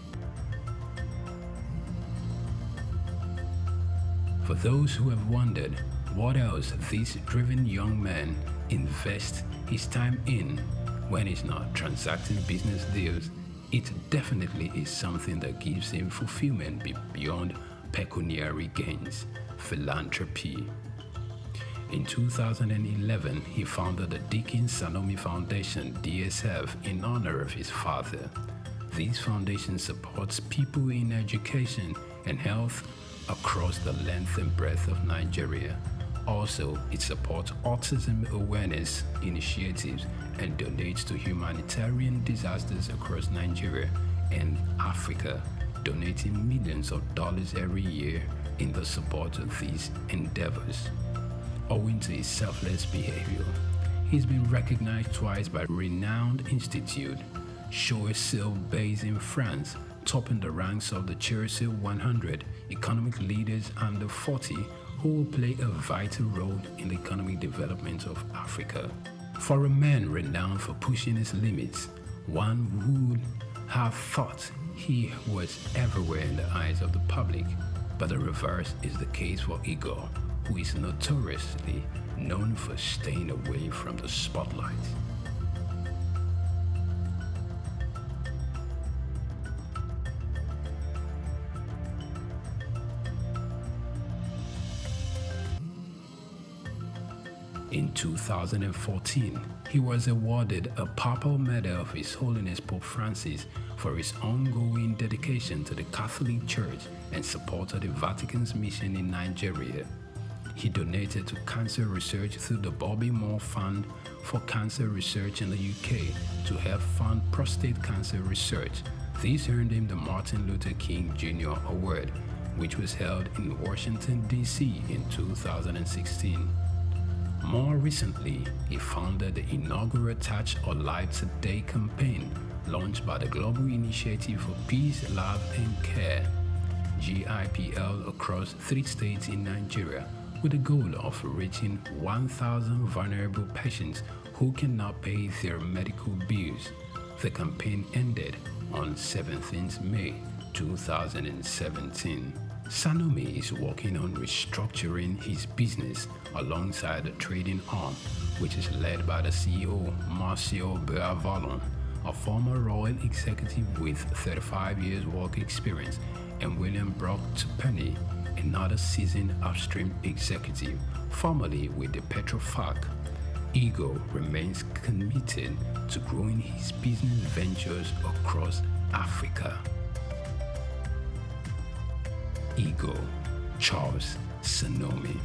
For those who have wondered what else this driven young man invests his time in when he's not transacting business deals, it definitely is something that gives him fulfillment beyond pecuniary gains: philanthropy. In 2011, he founded the Dickens Salome Foundation, DSF, in honor of his father. This foundation supports people in education and health across the length and breadth of Nigeria. Also, it supports autism awareness initiatives and donates to humanitarian disasters across Nigeria and Africa, donating millions of dollars every year in the support of these endeavors. Owing to his selfless behavior, he's been recognized twice by renowned institute, Choiseul, based in France, topping the ranks of the Choiseul 100 economic leaders under 40 who will play a vital role in the economic development of Africa. For a man renowned for pushing his limits, one would have thought he was everywhere in the eyes of the public, but the reverse is the case for Igor, who is notoriously known for staying away from the spotlight. In 2014, he was awarded a Papal Medal of His Holiness Pope Francis for his ongoing dedication to the Catholic Church and support of the Vatican's mission in Nigeria. He donated to cancer research through the Bobby Moore Fund for Cancer Research in the UK to help fund prostate cancer research. This earned him the Martin Luther King Jr. Award, which was held in Washington, D.C. in 2016. More recently, he founded the inaugural Touch or Light Today campaign launched by the Global Initiative for Peace, Love and Care, GIPL, across 3 states in Nigeria, with the goal of reaching 1,000 vulnerable patients who cannot pay their medical bills. The campaign ended on 17th May 2017. Salome is working on restructuring his business alongside the trading arm, which is led by the CEO, Marcio Beavalon, a former royal executive with 35 years work experience, and William Brock Tupeni, another seasoned upstream executive, formerly with the Petrofac. Eagle remains committed to growing his business ventures across Africa. Eagle, Charles Sanomi.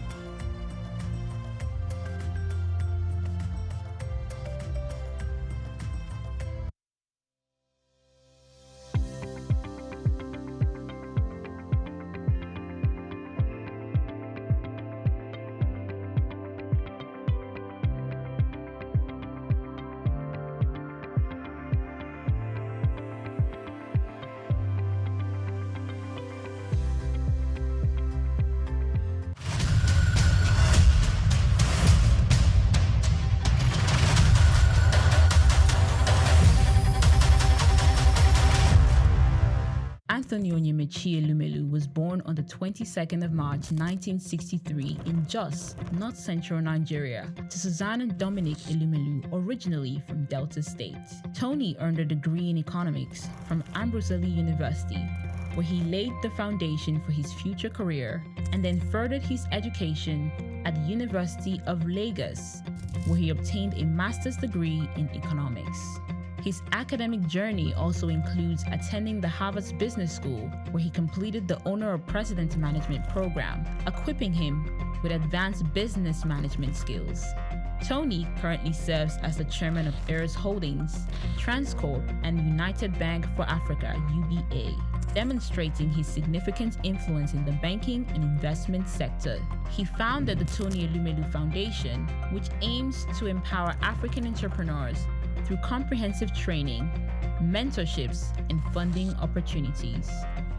Anthony Onyemaechi Elumelu was born on the 22nd of March 1963 in Jos, North Central Nigeria, to Susanna Dominic Elumelu, originally from Delta State. Tony earned a degree in economics from Ambrose Ali University, where he laid the foundation for his future career, and then furthered his education at the University of Lagos, where he obtained a master's degree in economics. His academic journey also includes attending the Harvard Business School, where he completed the Owner of President Management program, equipping him with advanced business management skills. Tony currently serves as the chairman of Heirs Holdings, Transcorp, and United Bank for Africa, UBA, demonstrating his significant influence in the banking and investment sector. He founded the Tony Elumelu Foundation, which aims to empower African entrepreneurs through comprehensive training, mentorships, and funding opportunities.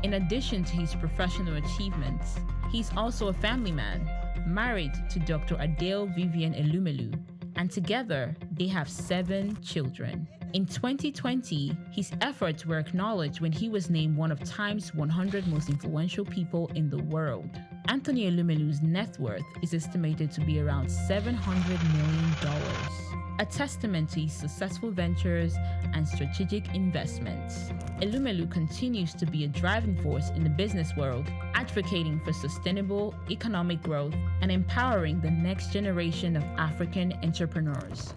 In addition to his professional achievements, he's also a family man, married to Dr. Adele Vivian Elumelu, and together they have 7 children. In 2020, his efforts were acknowledged when he was named one of Time's 100 most influential people in the world. Anthony Elumelu's net worth is estimated to be around $700 million, a testament to his successful ventures and strategic investments. Elumelu continues to be a driving force in the business world, advocating for sustainable economic growth and empowering the next generation of African entrepreneurs.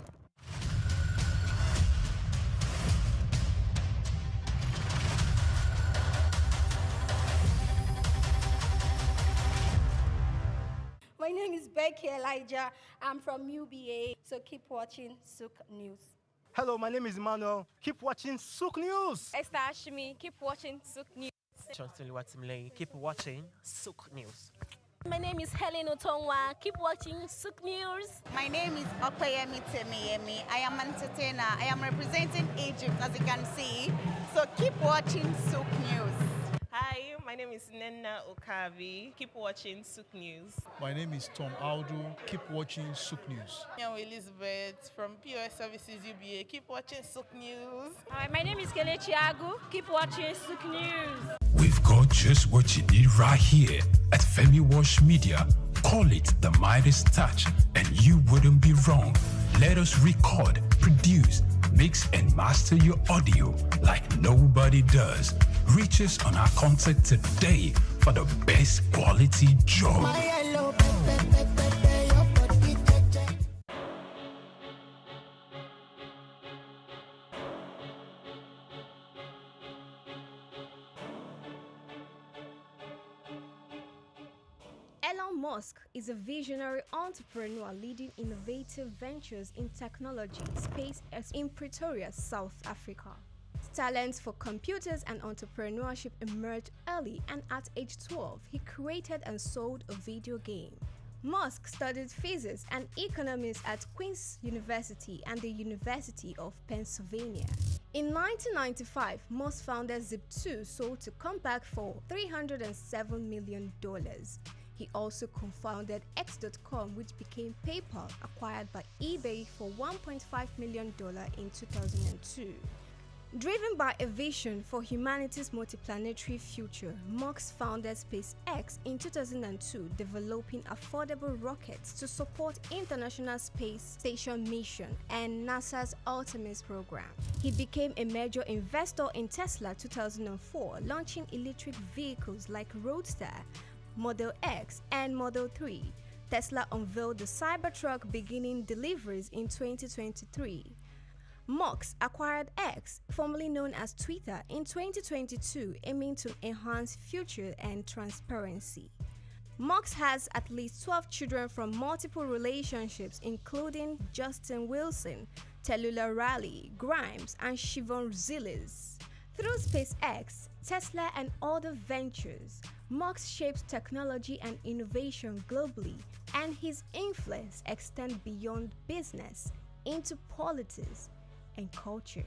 My name is Becky Elijah. I'm from UBA, so keep watching SOUQ News. Hello, my name is Emmanuel. Keep watching SOUQ News. Esther Ashimi, keep watching SOUQ News. Johnson Watimle, keep watching SOUQ News. My name is Helen Otongwa. Keep watching SOUQ News. My name is Okpeyemi Temeyemi. I am an entertainer. I am representing Egypt, as you can see. So keep watching SOUQ News. Hi, my name is Nena Okavi. Keep watching SOUQ News. My name is Tom Aldo. Keep watching SOUQ News. I'm Elizabeth from POS Services UBA. Keep watching SOUQ News. Hi, my name is Kelechi Agu. Keep watching SOUQ News. We've got just what you need right here at Femi Wash Media. Call it the Midas Touch, and you wouldn't be wrong. Let us record, produce, mix, and master your audio like nobody does. Reach us on our contact today for the best quality job. Elon Musk is a visionary entrepreneur leading innovative ventures in technology, space, in Pretoria, South Africa. Talents for computers and entrepreneurship emerged early, and at age 12, he created and sold a video game. Musk studied physics and economics at Queen's University and the University of Pennsylvania. In 1995, Musk founded Zip2, sold to Compaq for $307 million. He also co-founded X.com, which became PayPal, acquired by eBay for $1.5 million in 2002. Driven by a vision for humanity's multiplanetary future, Musk founded SpaceX in 2002, developing affordable rockets to support International Space Station mission and NASA's Artemis program. He became a major investor in Tesla 2004, launching electric vehicles like Roadster, Model X, and Model 3. Tesla unveiled the Cybertruck beginning deliveries in 2023. Musk acquired X, formerly known as Twitter, in 2022, aiming to enhance future and transparency. Musk has at least 12 children from multiple relationships, including Justin Wilson, Tallulah Riley, Grimes, and Siobhan Zilis. Through SpaceX, Tesla, and other ventures, Musk shapes technology and innovation globally, and his influence extends beyond business into politics and culture.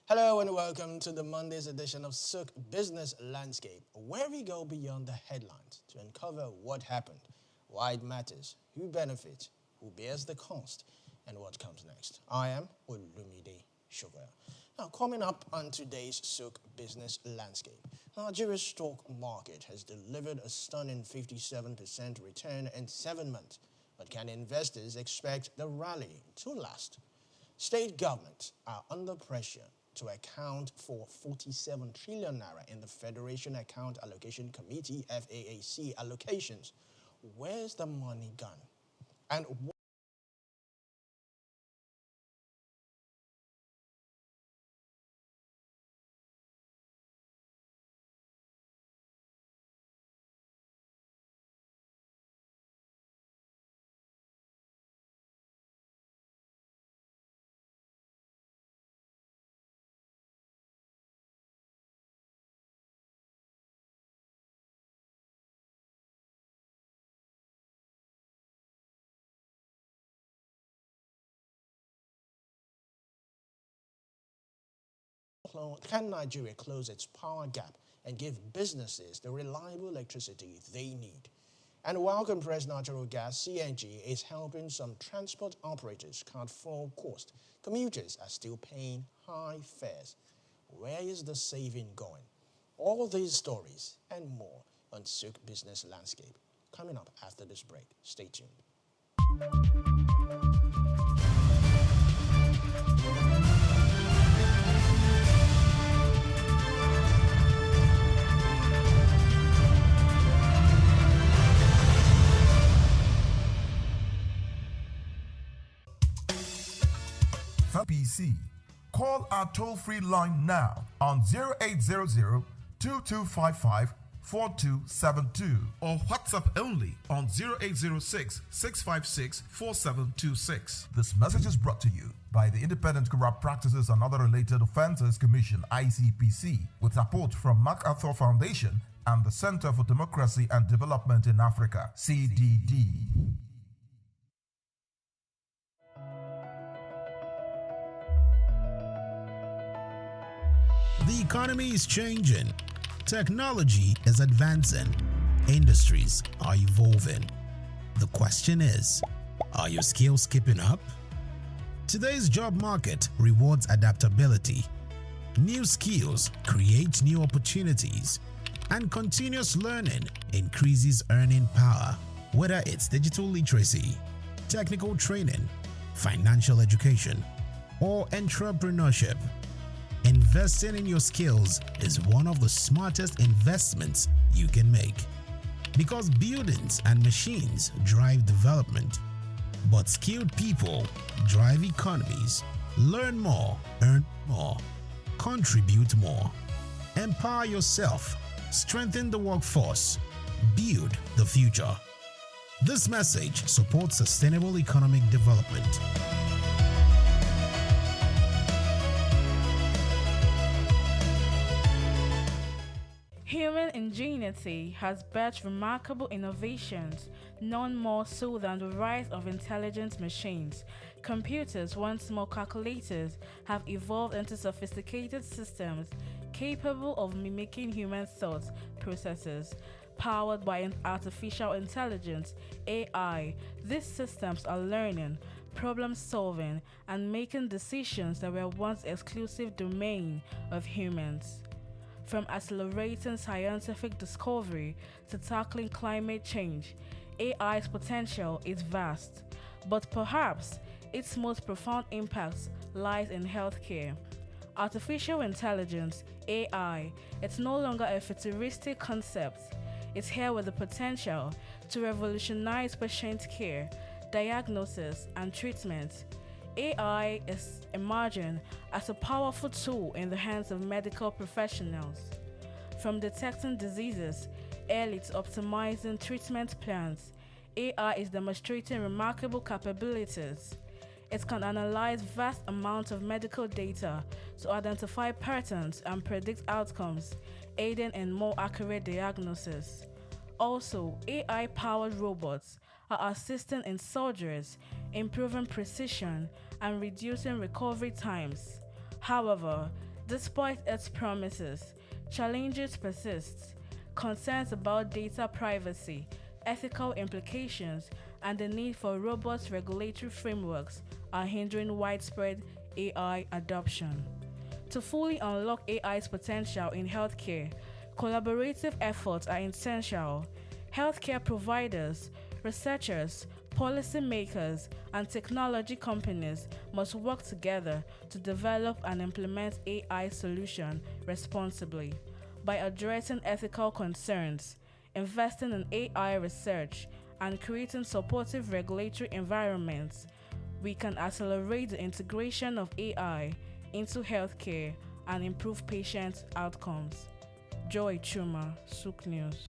Hello and welcome to the Monday's edition of SOUQ Business Landscape, where we go beyond the headlines to uncover what happened, why it matters, who benefits, who bears the cost, and what comes next. I am Olumide Shovel. Now, coming up on today's SOUQ Business Landscape, Nigeria's stock market has delivered a stunning 57% return in 7 months, but can investors expect the rally to last? State governments are under pressure to account for 47 trillion naira in the Federation Account Allocation Committee FAAC allocations. Where's the money gone? And what can Nigeria close its power gap and give businesses the reliable electricity they need? And while compressed natural gas, CNG, is helping some transport operators cut fuel cost, commuters are still paying high fares. Where is the saving going? All these stories and more on SOUQ Business Landscape. Coming up after this break. Stay tuned. PC. Call our toll-free line now on 0800-2255-4272 or WhatsApp only on 0806-656-4726. This message is brought to you by the Independent Corrupt Practices and Other Related Offences Commission, ICPC, with support from MacArthur Foundation and the Center for Democracy and Development in Africa, CDD. The economy is changing. Technology is advancing. Industries are evolving. The question is, are your skills keeping up? Today's job market rewards adaptability. New skills create new opportunities, and continuous learning increases earning power. Whether it's digital literacy, technical training, financial education, or entrepreneurship, investing in your skills is one of the smartest investments you can make. Because buildings and machines drive development, but skilled people drive economies. Learn more, earn more, contribute more. Empower yourself, strengthen the workforce, build the future. This message supports sustainable economic development. Human ingenuity has birthed remarkable innovations, none more so than the rise of intelligent machines. Computers, once small calculators, have evolved into sophisticated systems capable of mimicking human thought processes. Powered by artificial intelligence, AI, these systems are learning, problem solving and making decisions that were once exclusive domain of humans. From accelerating scientific discovery to tackling climate change, AI's potential is vast, but perhaps its most profound impact lies in healthcare. Artificial intelligence, AI, it's no longer a futuristic concept. It's here with the potential to revolutionize patient care, diagnosis, and treatment. AI is emerging as a powerful tool in the hands of medical professionals. From detecting diseases early to optimizing treatment plans, AI is demonstrating remarkable capabilities. It can analyze vast amounts of medical data to identify patterns and predict outcomes, aiding in more accurate diagnosis. Also, AI-powered robots are assisting in surgeries, improving precision, and reducing recovery times. However, despite its promises, challenges persist. Concerns about data privacy, ethical implications, and the need for robust regulatory frameworks are hindering widespread AI adoption. To fully unlock AI's potential in healthcare, collaborative efforts are essential. Healthcare providers, researchers, policymakers, and technology companies must work together to develop and implement AI solutions responsibly. By addressing ethical concerns, investing in AI research, and creating supportive regulatory environments, we can accelerate the integration of AI into healthcare and improve patient outcomes. Joy Chuma, SOUQ News.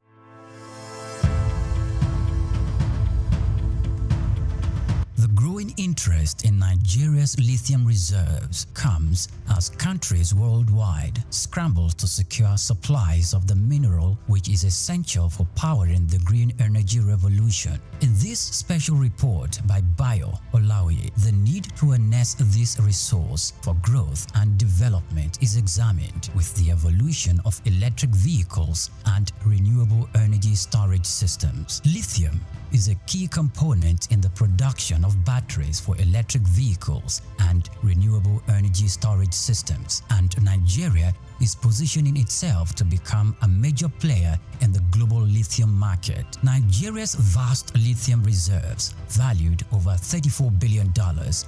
The growing interest in Nigeria's lithium reserves comes as countries worldwide scramble to secure supplies of the mineral, which is essential for powering the green energy revolution. In this special report by Bayo Olaoye, the need to harness this resource for growth and development is examined, with the evolution of electric vehicles and renewable energy storage systems. Lithium is a key component in the production of batteries for electric vehicles and renewable energy storage systems, and Nigeria is positioning itself to become a major player in the global lithium market. Nigeria's vast lithium reserves, valued over $34 billion,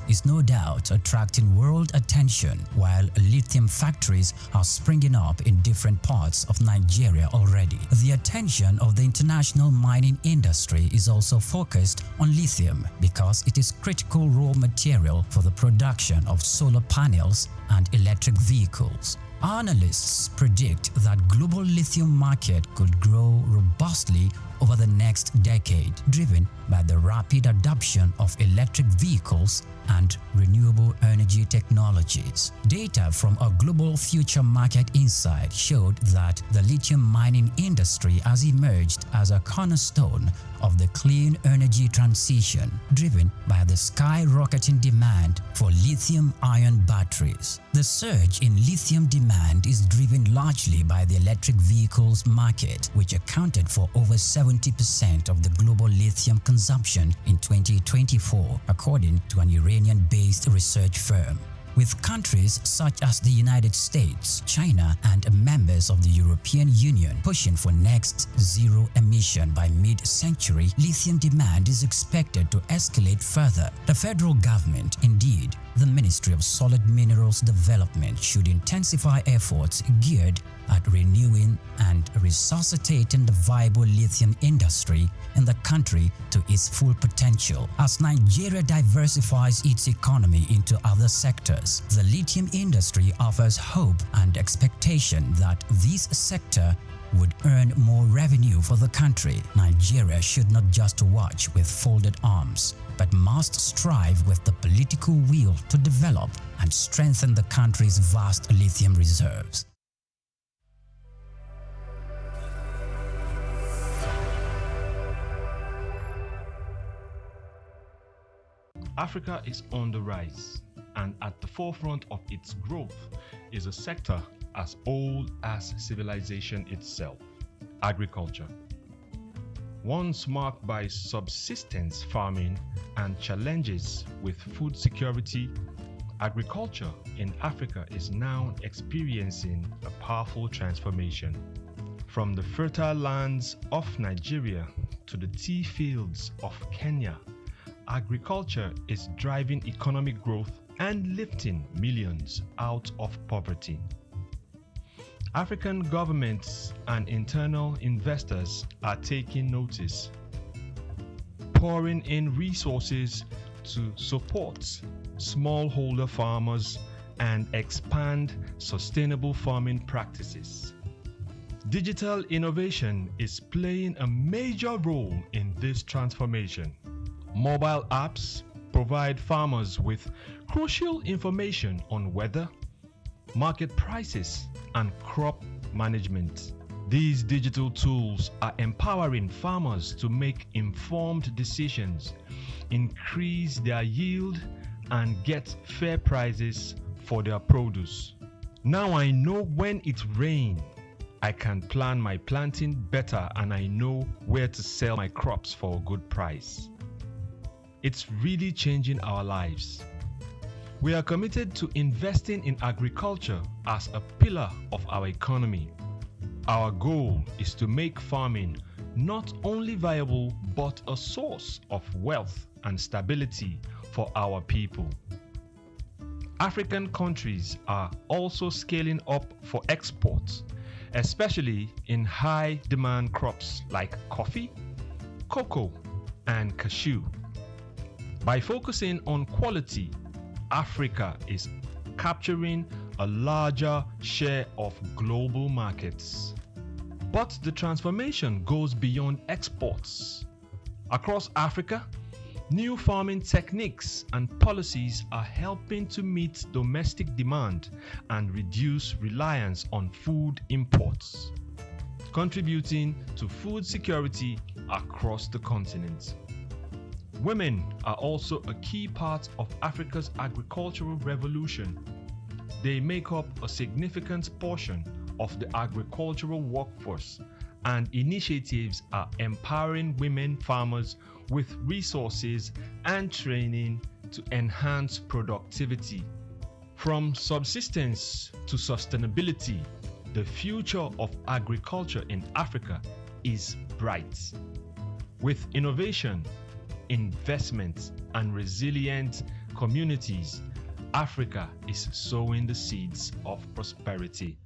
is no doubt attracting world attention, while lithium factories are springing up in different parts of Nigeria already. The attention of the international mining industry is also focused on lithium because it is critical raw material for the production of solar panels and electric vehicles. Analysts predict that global lithium market could grow robustly over the next decade, driven by the rapid adoption of electric vehicles and renewable energy technologies. Data from a Global Future Market Insight showed that the lithium mining industry has emerged as a cornerstone of the clean energy transition, driven by the skyrocketing demand for lithium-ion batteries. The surge in lithium demand is driven largely by the electric vehicles market, which accounted for over 70% of the global lithium consumption in 2024, according to an Iranian-based research firm. With countries such as the United States, China, and members of the European Union pushing for next zero emission by mid-century, lithium demand is expected to escalate further. The federal government, indeed, the Ministry of Solid Minerals Development, should intensify efforts geared at renewing and resuscitating the viable lithium industry in the country to its full potential. As Nigeria diversifies its economy into other sectors, the lithium industry offers hope and expectation that this sector would earn more revenue for the country. Nigeria should not just watch with folded arms, but must strive with the political will to develop and strengthen the country's vast lithium reserves. Africa is on the rise, and at the forefront of its growth is a sector as old as civilization itself: agriculture. once marked by subsistence farming and challenges with food security, agriculture in Africa is now experiencing a powerful transformation. From the fertile lands of Nigeria to the tea fields of Kenya, agriculture is driving economic growth and lifting millions out of poverty. African governments and internal investors are taking notice, pouring in resources to support smallholder farmers and expand sustainable farming practices. Digital innovation is playing a major role in this transformation. Mobile apps provide farmers with crucial information on weather, market prices, and crop management. These digital tools are empowering farmers to make informed decisions, increase their yield, and get fair prices for their produce. Now I know when it rains, I can plan my planting better, and I know where to sell my crops for a good price. It's really changing our lives. We are committed to investing in agriculture as a pillar of our economy. Our goal is to make farming not only viable but a source of wealth and stability for our people. African countries are also scaling up for exports, especially in high-demand crops like coffee, cocoa, and cashew. By focusing on quality, Africa is capturing a larger share of global markets. But the transformation goes beyond exports. Across Africa, new farming techniques and policies are helping to meet domestic demand and reduce reliance on food imports, contributing to food security across the continent. Women are also a key part of Africa's agricultural revolution. They make up a significant portion of the agricultural workforce, and initiatives are empowering women farmers with resources and training to enhance productivity. From subsistence to sustainability, the future of agriculture in Africa is bright. With innovation, investment, and resilient communities, Africa is sowing the seeds of prosperity.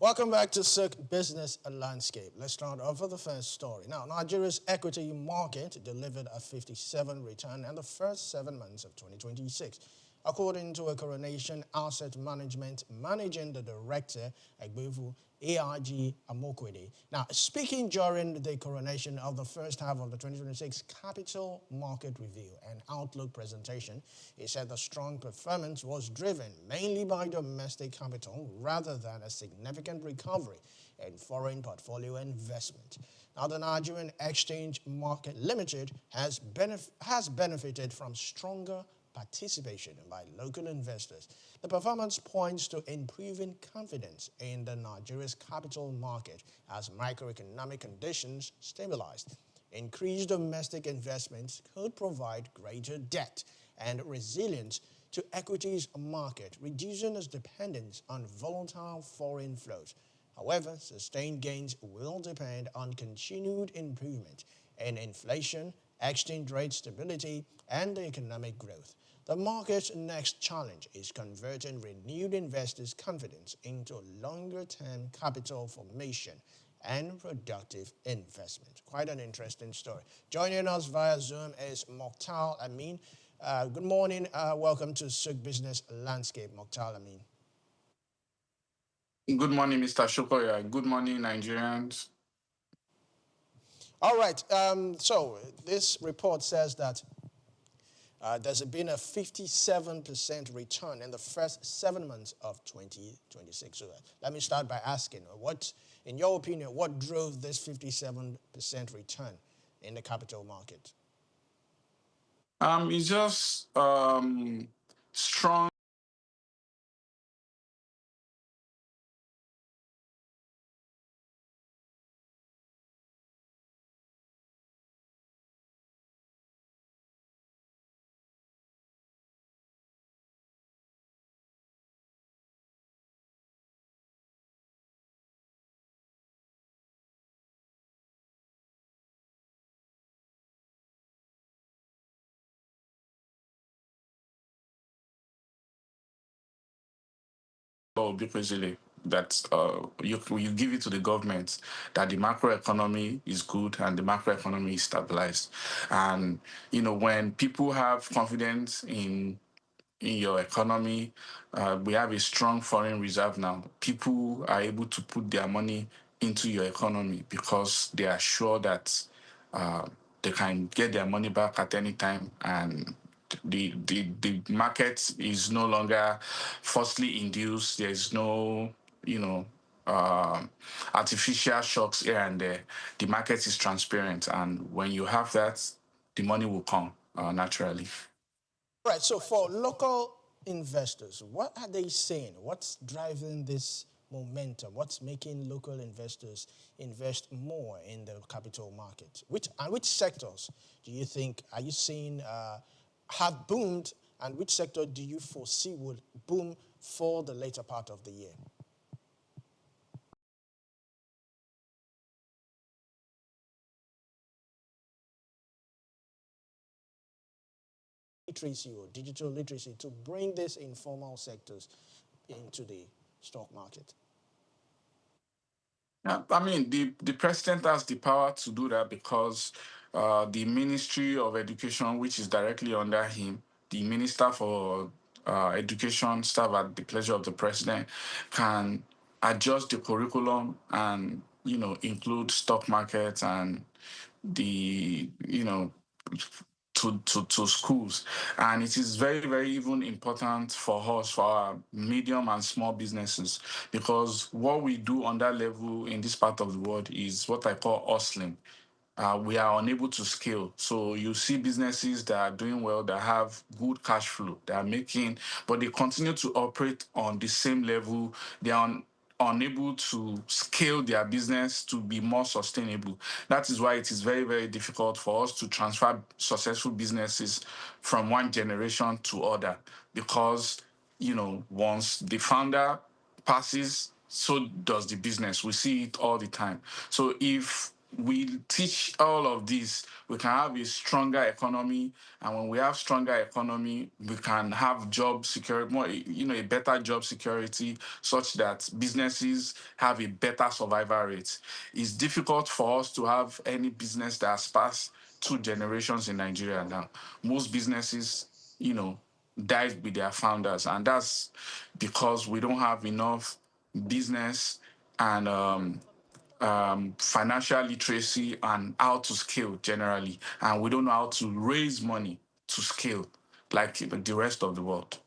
Welcome back to SOUQ Business Landscape. Let's start off with the first story. Now, Nigeria's equity market delivered a 57 return in the first 7 months of 2026, according to a Coronation Asset Management Managing Director, Egbefu AIG Amokwede. Now, speaking during the coronation of the first half of the 2026 Capital Market Review and Outlook presentation, he said the strong performance was driven mainly by domestic capital rather than a significant recovery in foreign portfolio investment. Now, the Nigerian Exchange Market Limited has benefited from stronger participation by local investors. The performance points to improving confidence in the Nigeria's capital market as macroeconomic conditions stabilized. Increased domestic investments could provide greater depth and resilience to equities market, reducing its dependence on volatile foreign flows. However, sustained gains will depend on continued improvement in inflation, exchange rate stability, and economic growth. The market's next challenge is converting renewed investors' confidence into longer-term capital formation and productive investment. Quite an interesting story. Joining us via Zoom is Mokhtar Amin. Good morning. Welcome to SOUQ Business Landscape, Mokhtar Amin. Good morning, Mr. Shokoya. Good morning, Nigerians. All right. So this report says that there's been a 57% return in the first 7 months of 2026. So let me start by asking, in your opinion, what drove this 57% return in the capital market? It's just strong. Because that you give it to the government that the macroeconomy is good and the macroeconomy is stabilized, and when people have confidence in your economy, we have a strong foreign reserve now. People are able to put their money into your economy because they are sure that uh, they can get their money back at any time, and the market is no longer falsely induced. There's no, you know, artificial shocks here and there. The market is transparent, and when you have that, the money will come naturally. Right, so for local investors, what are they saying? What's driving this momentum? What's making local investors invest more in the capital market? Which sectors do you think are you seeing have boomed, and which sector do you foresee will boom for the later part of the year? Literacy or digital literacy to bring these informal sectors into the stock market? Yeah, I mean, the president has the power to do that because the Ministry of Education, which is directly under him, the Minister for Education, serve at the pleasure of the president, can adjust the curriculum and include stock markets and the to schools. And it is very, very even important for us, for our medium and small businesses, because what we do on that level in this part of the world is what I call hustling. We are unable to scale. So you see businesses that are doing well, that have good cash flow, that are making, but they continue to operate on the same level. They are unable to scale their business to be more sustainable. That is why it is very, very difficult for us to transfer successful businesses from one generation to other, because once the founder passes, so does the business. We see it all the time. So if we teach all of this, we can have a stronger economy. And when we have stronger economy, we can have job security, more, a better job security, such that businesses have a better survival rate. It's difficult for us to have any business that has passed 2 generations in Nigeria now. Most businesses, died with their founders, and that's because we don't have enough business and financial literacy and how to scale generally. And we don't know how to raise money to scale like the rest of the world.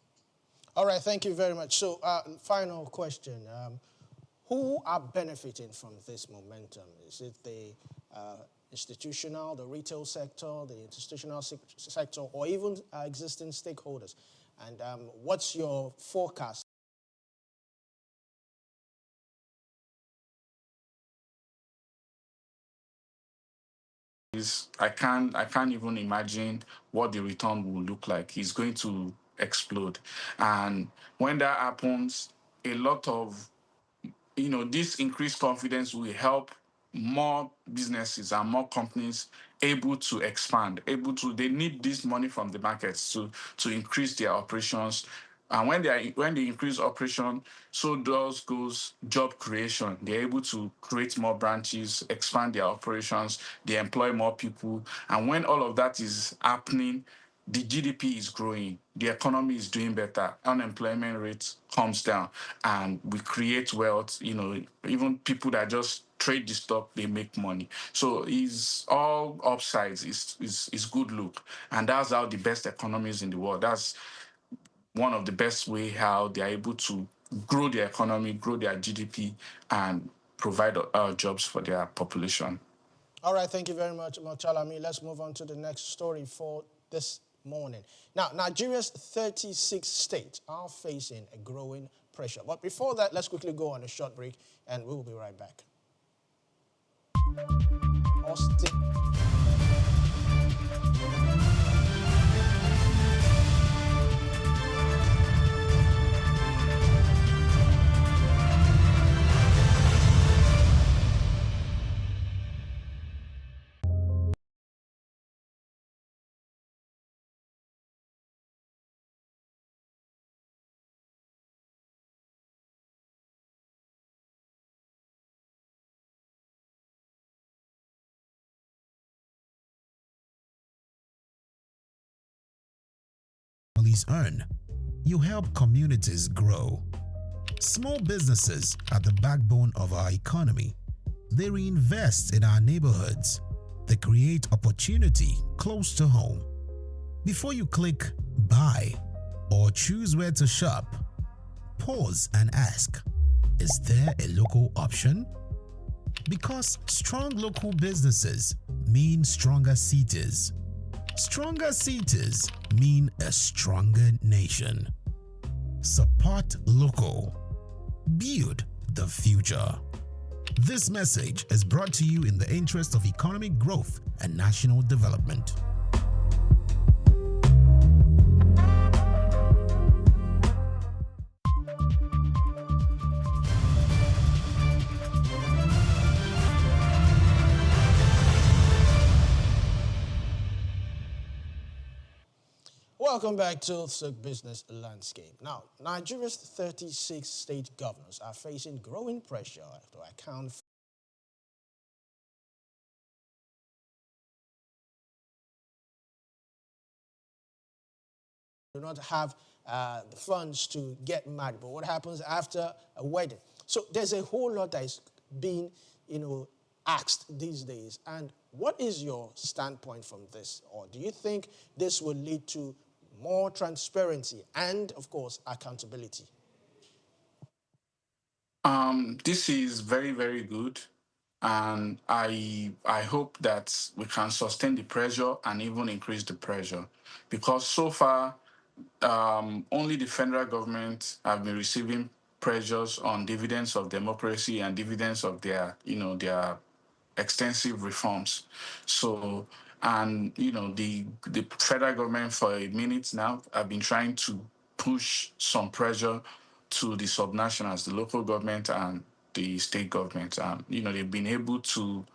All right, thank you very much. So, final question. Who are benefiting from this momentum? Is it the institutional, the retail sector, the institutional sector, or even existing stakeholders? And what's your forecast? I can't even imagine what the return will look like. It's going to explode. And when that happens, a lot of this increased confidence will help more businesses and more companies able to expand, they need this money from the markets to increase their operations. And when they increase operation, so does goes job creation. They're able to create more branches, expand their operations, they employ more people. And when all of that is happening, the GDP is growing, the economy is doing better, unemployment rate comes down, and we create wealth. Even people that just trade the stock, they make money. So it's all upsides. It's good look, and that's how the best economies in the world. That's one of the best way how they are able to grow their economy, grow their GDP, and provide jobs for their population. All right, thank you very much, Mochalami. Let's move on to the next story for this morning. Now, Nigeria's 36 states are facing a growing pressure. But before that, let's quickly go on a short break, and we will be right back. Families earn. You help communities grow. Small businesses are the backbone of our economy. They reinvest in our neighborhoods. They create opportunity close to home. Before you click buy or choose where to shop, pause and ask, is there a local option? Because strong local businesses mean stronger cities. Stronger cities mean a stronger nation. Support local. Build the future. This message is brought to you in the interest of economic growth and national development. Welcome back to SOUQ Business Landscape. Now, Nigeria's 36 state governors are facing growing pressure to account for do not have the funds to get married. But what happens after a wedding? So there's a whole lot that is being, asked these days. And what is your standpoint from this? Or do you think this will lead to more transparency and, of course, accountability? This is very, very good. And I hope that we can sustain the pressure and even increase the pressure. Because so far, only the federal government have been receiving pressures on dividends of democracy and dividends of their extensive reforms. So, and the federal government for a minute now have been trying to push some pressure to the subnationals, the local government and the state government. They've been able to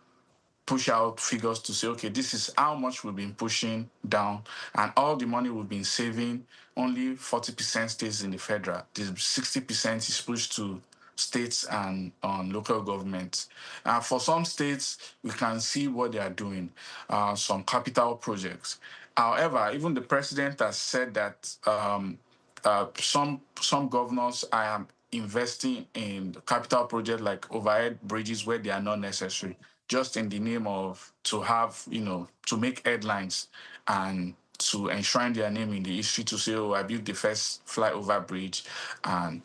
push out figures to say, okay, this is how much we've been pushing down, and all the money we've been saving, only 40% stays in the federal. The 60% is pushed to states and on local governments. For some states, we can see what they are doing, some capital projects. However, even the president has said that some governors are investing in capital projects like overhead bridges where they are not necessary, just in the name of to have, to make headlines and to enshrine their name in the history to say, oh, I built the first flyover bridge and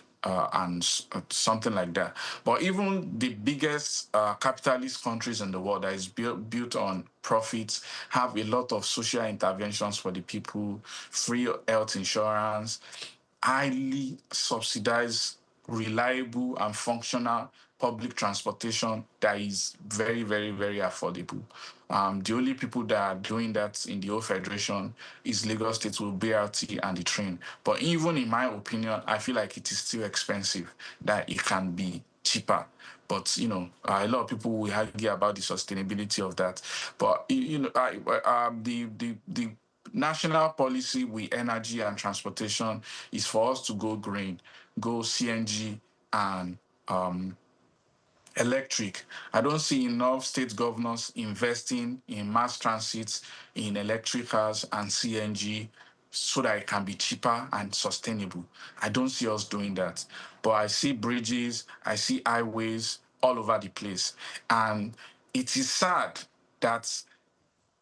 something like that. But even the biggest capitalist countries in the world that is built on profits have a lot of social interventions for the people, free health insurance, highly subsidized, reliable, and functional public transportation that is very, very, very affordable. The only people that are doing that in the whole federation is Lagos State with BRT and the train. But even in my opinion, I feel like it is still expensive, that it can be cheaper. But, a lot of people will argue about the sustainability of that. But, the national policy with energy and transportation is for us to go green, go CNG and electric. I don't see enough state governors investing in mass transit, in electric cars and CNG so that it can be cheaper and sustainable. I don't see us doing that. But I see bridges, I see highways all over the place. And it is sad that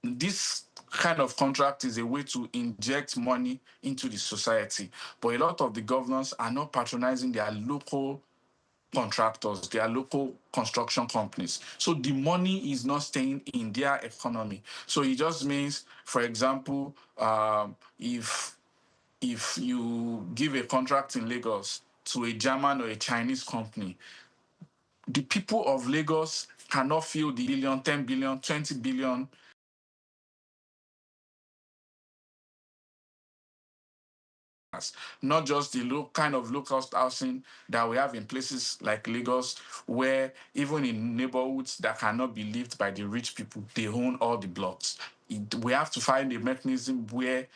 this kind of contract is a way to inject money into the society. But a lot of the governors are not patronizing their local contractors, their local construction companies. So the money is not staying in their economy. So it just means, for example, if you give a contract in Lagos to a German or a Chinese company, the people of Lagos cannot feel the billion, 10 billion, 20 billion, not just the kind of low-cost housing that we have in places like Lagos, where even in neighborhoods that cannot be lived by the rich people, they own all the blocks. We have to find a mechanism where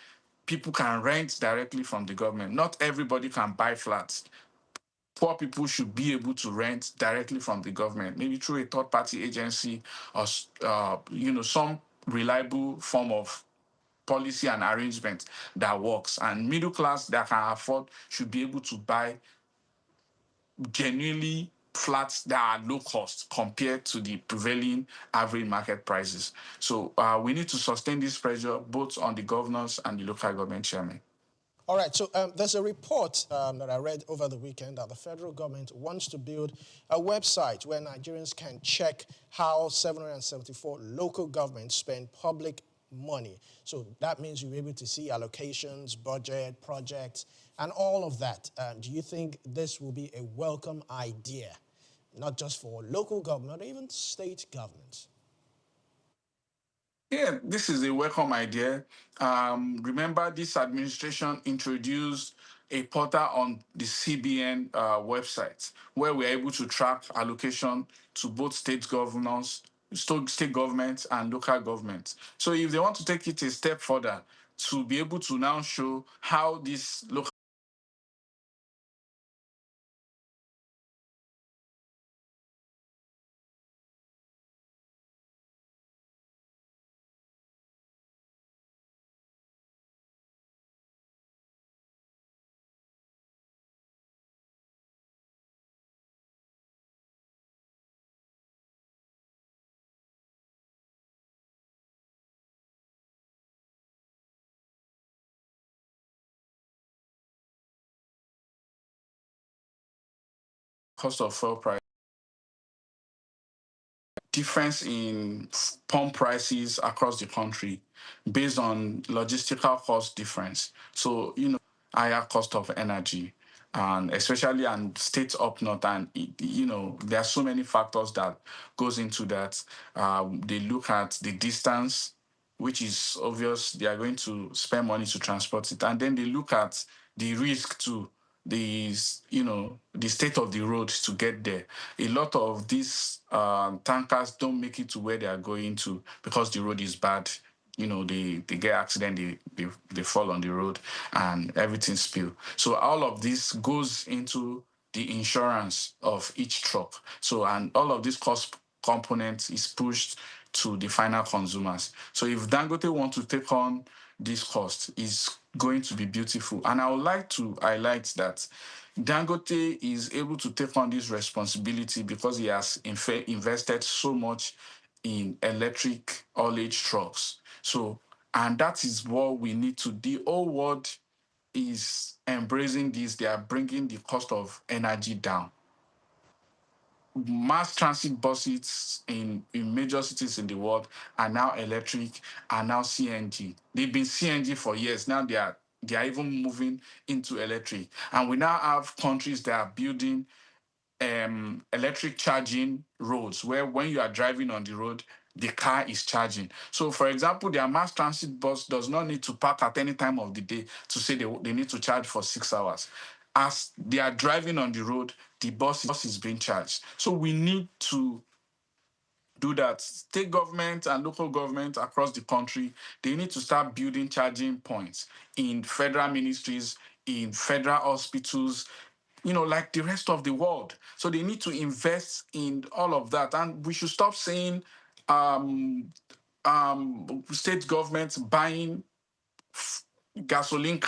people can rent directly from the government. Not everybody can buy flats. Poor people should be able to rent directly from the government, maybe through a third-party agency or some reliable form of policy and arrangement that works. And middle class that can afford should be able to buy genuinely flats that are low cost compared to the prevailing average market prices. So we need to sustain this pressure both on the governors and the local government chairman. All right, so there's a report that I read over the weekend that the federal government wants to build a website where Nigerians can check how 774 local governments spend public money. So that means you'll be able to see allocations, budget, projects, and all of that. Do you think this will be a welcome idea, not just for local government, or even state governments? Yeah, this is a welcome idea. Remember, this administration introduced a portal on the CBN website where we're able to track allocation to both state governors, state governments, and local governments. So if they want to take it a step further, to be able to now show how this local cost of fuel price, difference in pump prices across the country based on logistical cost difference. So, higher cost of energy, and especially on states up north, and there are so many factors that goes into that. They look at the distance, which is obvious. They are going to spend money to transport it, and then they look at the risk too, the state of the road to get there. A lot of these tankers don't make it to where they are going to because the road is bad. They get accident, they fall on the road and everything spill. So all of this goes into the insurance of each truck. So, and all of this cost component is pushed to the final consumers. So if Dangote want to take on this cost, is going to be beautiful. And I would like to highlight that Dangote is able to take on this responsibility because he has invested so much in electric haulage trucks. So, and that is what we need to. The whole world is embracing this. They are bringing the cost of energy down. Mass transit buses in major cities in the world are now electric, are now CNG. They've been CNG for years. Now they are even moving into electric. And we now have countries that are building electric charging roads where when you are driving on the road, the car is charging. So, for example, their mass transit bus does not need to park at any time of the day to say they need to charge for 6 hours. As they are driving on the road, the bus is being charged. So we need to do that. State government and local government across the country, they need to start building charging points in federal ministries, in federal hospitals, like the rest of the world. So they need to invest in all of that. And we should stop saying state governments buying gasoline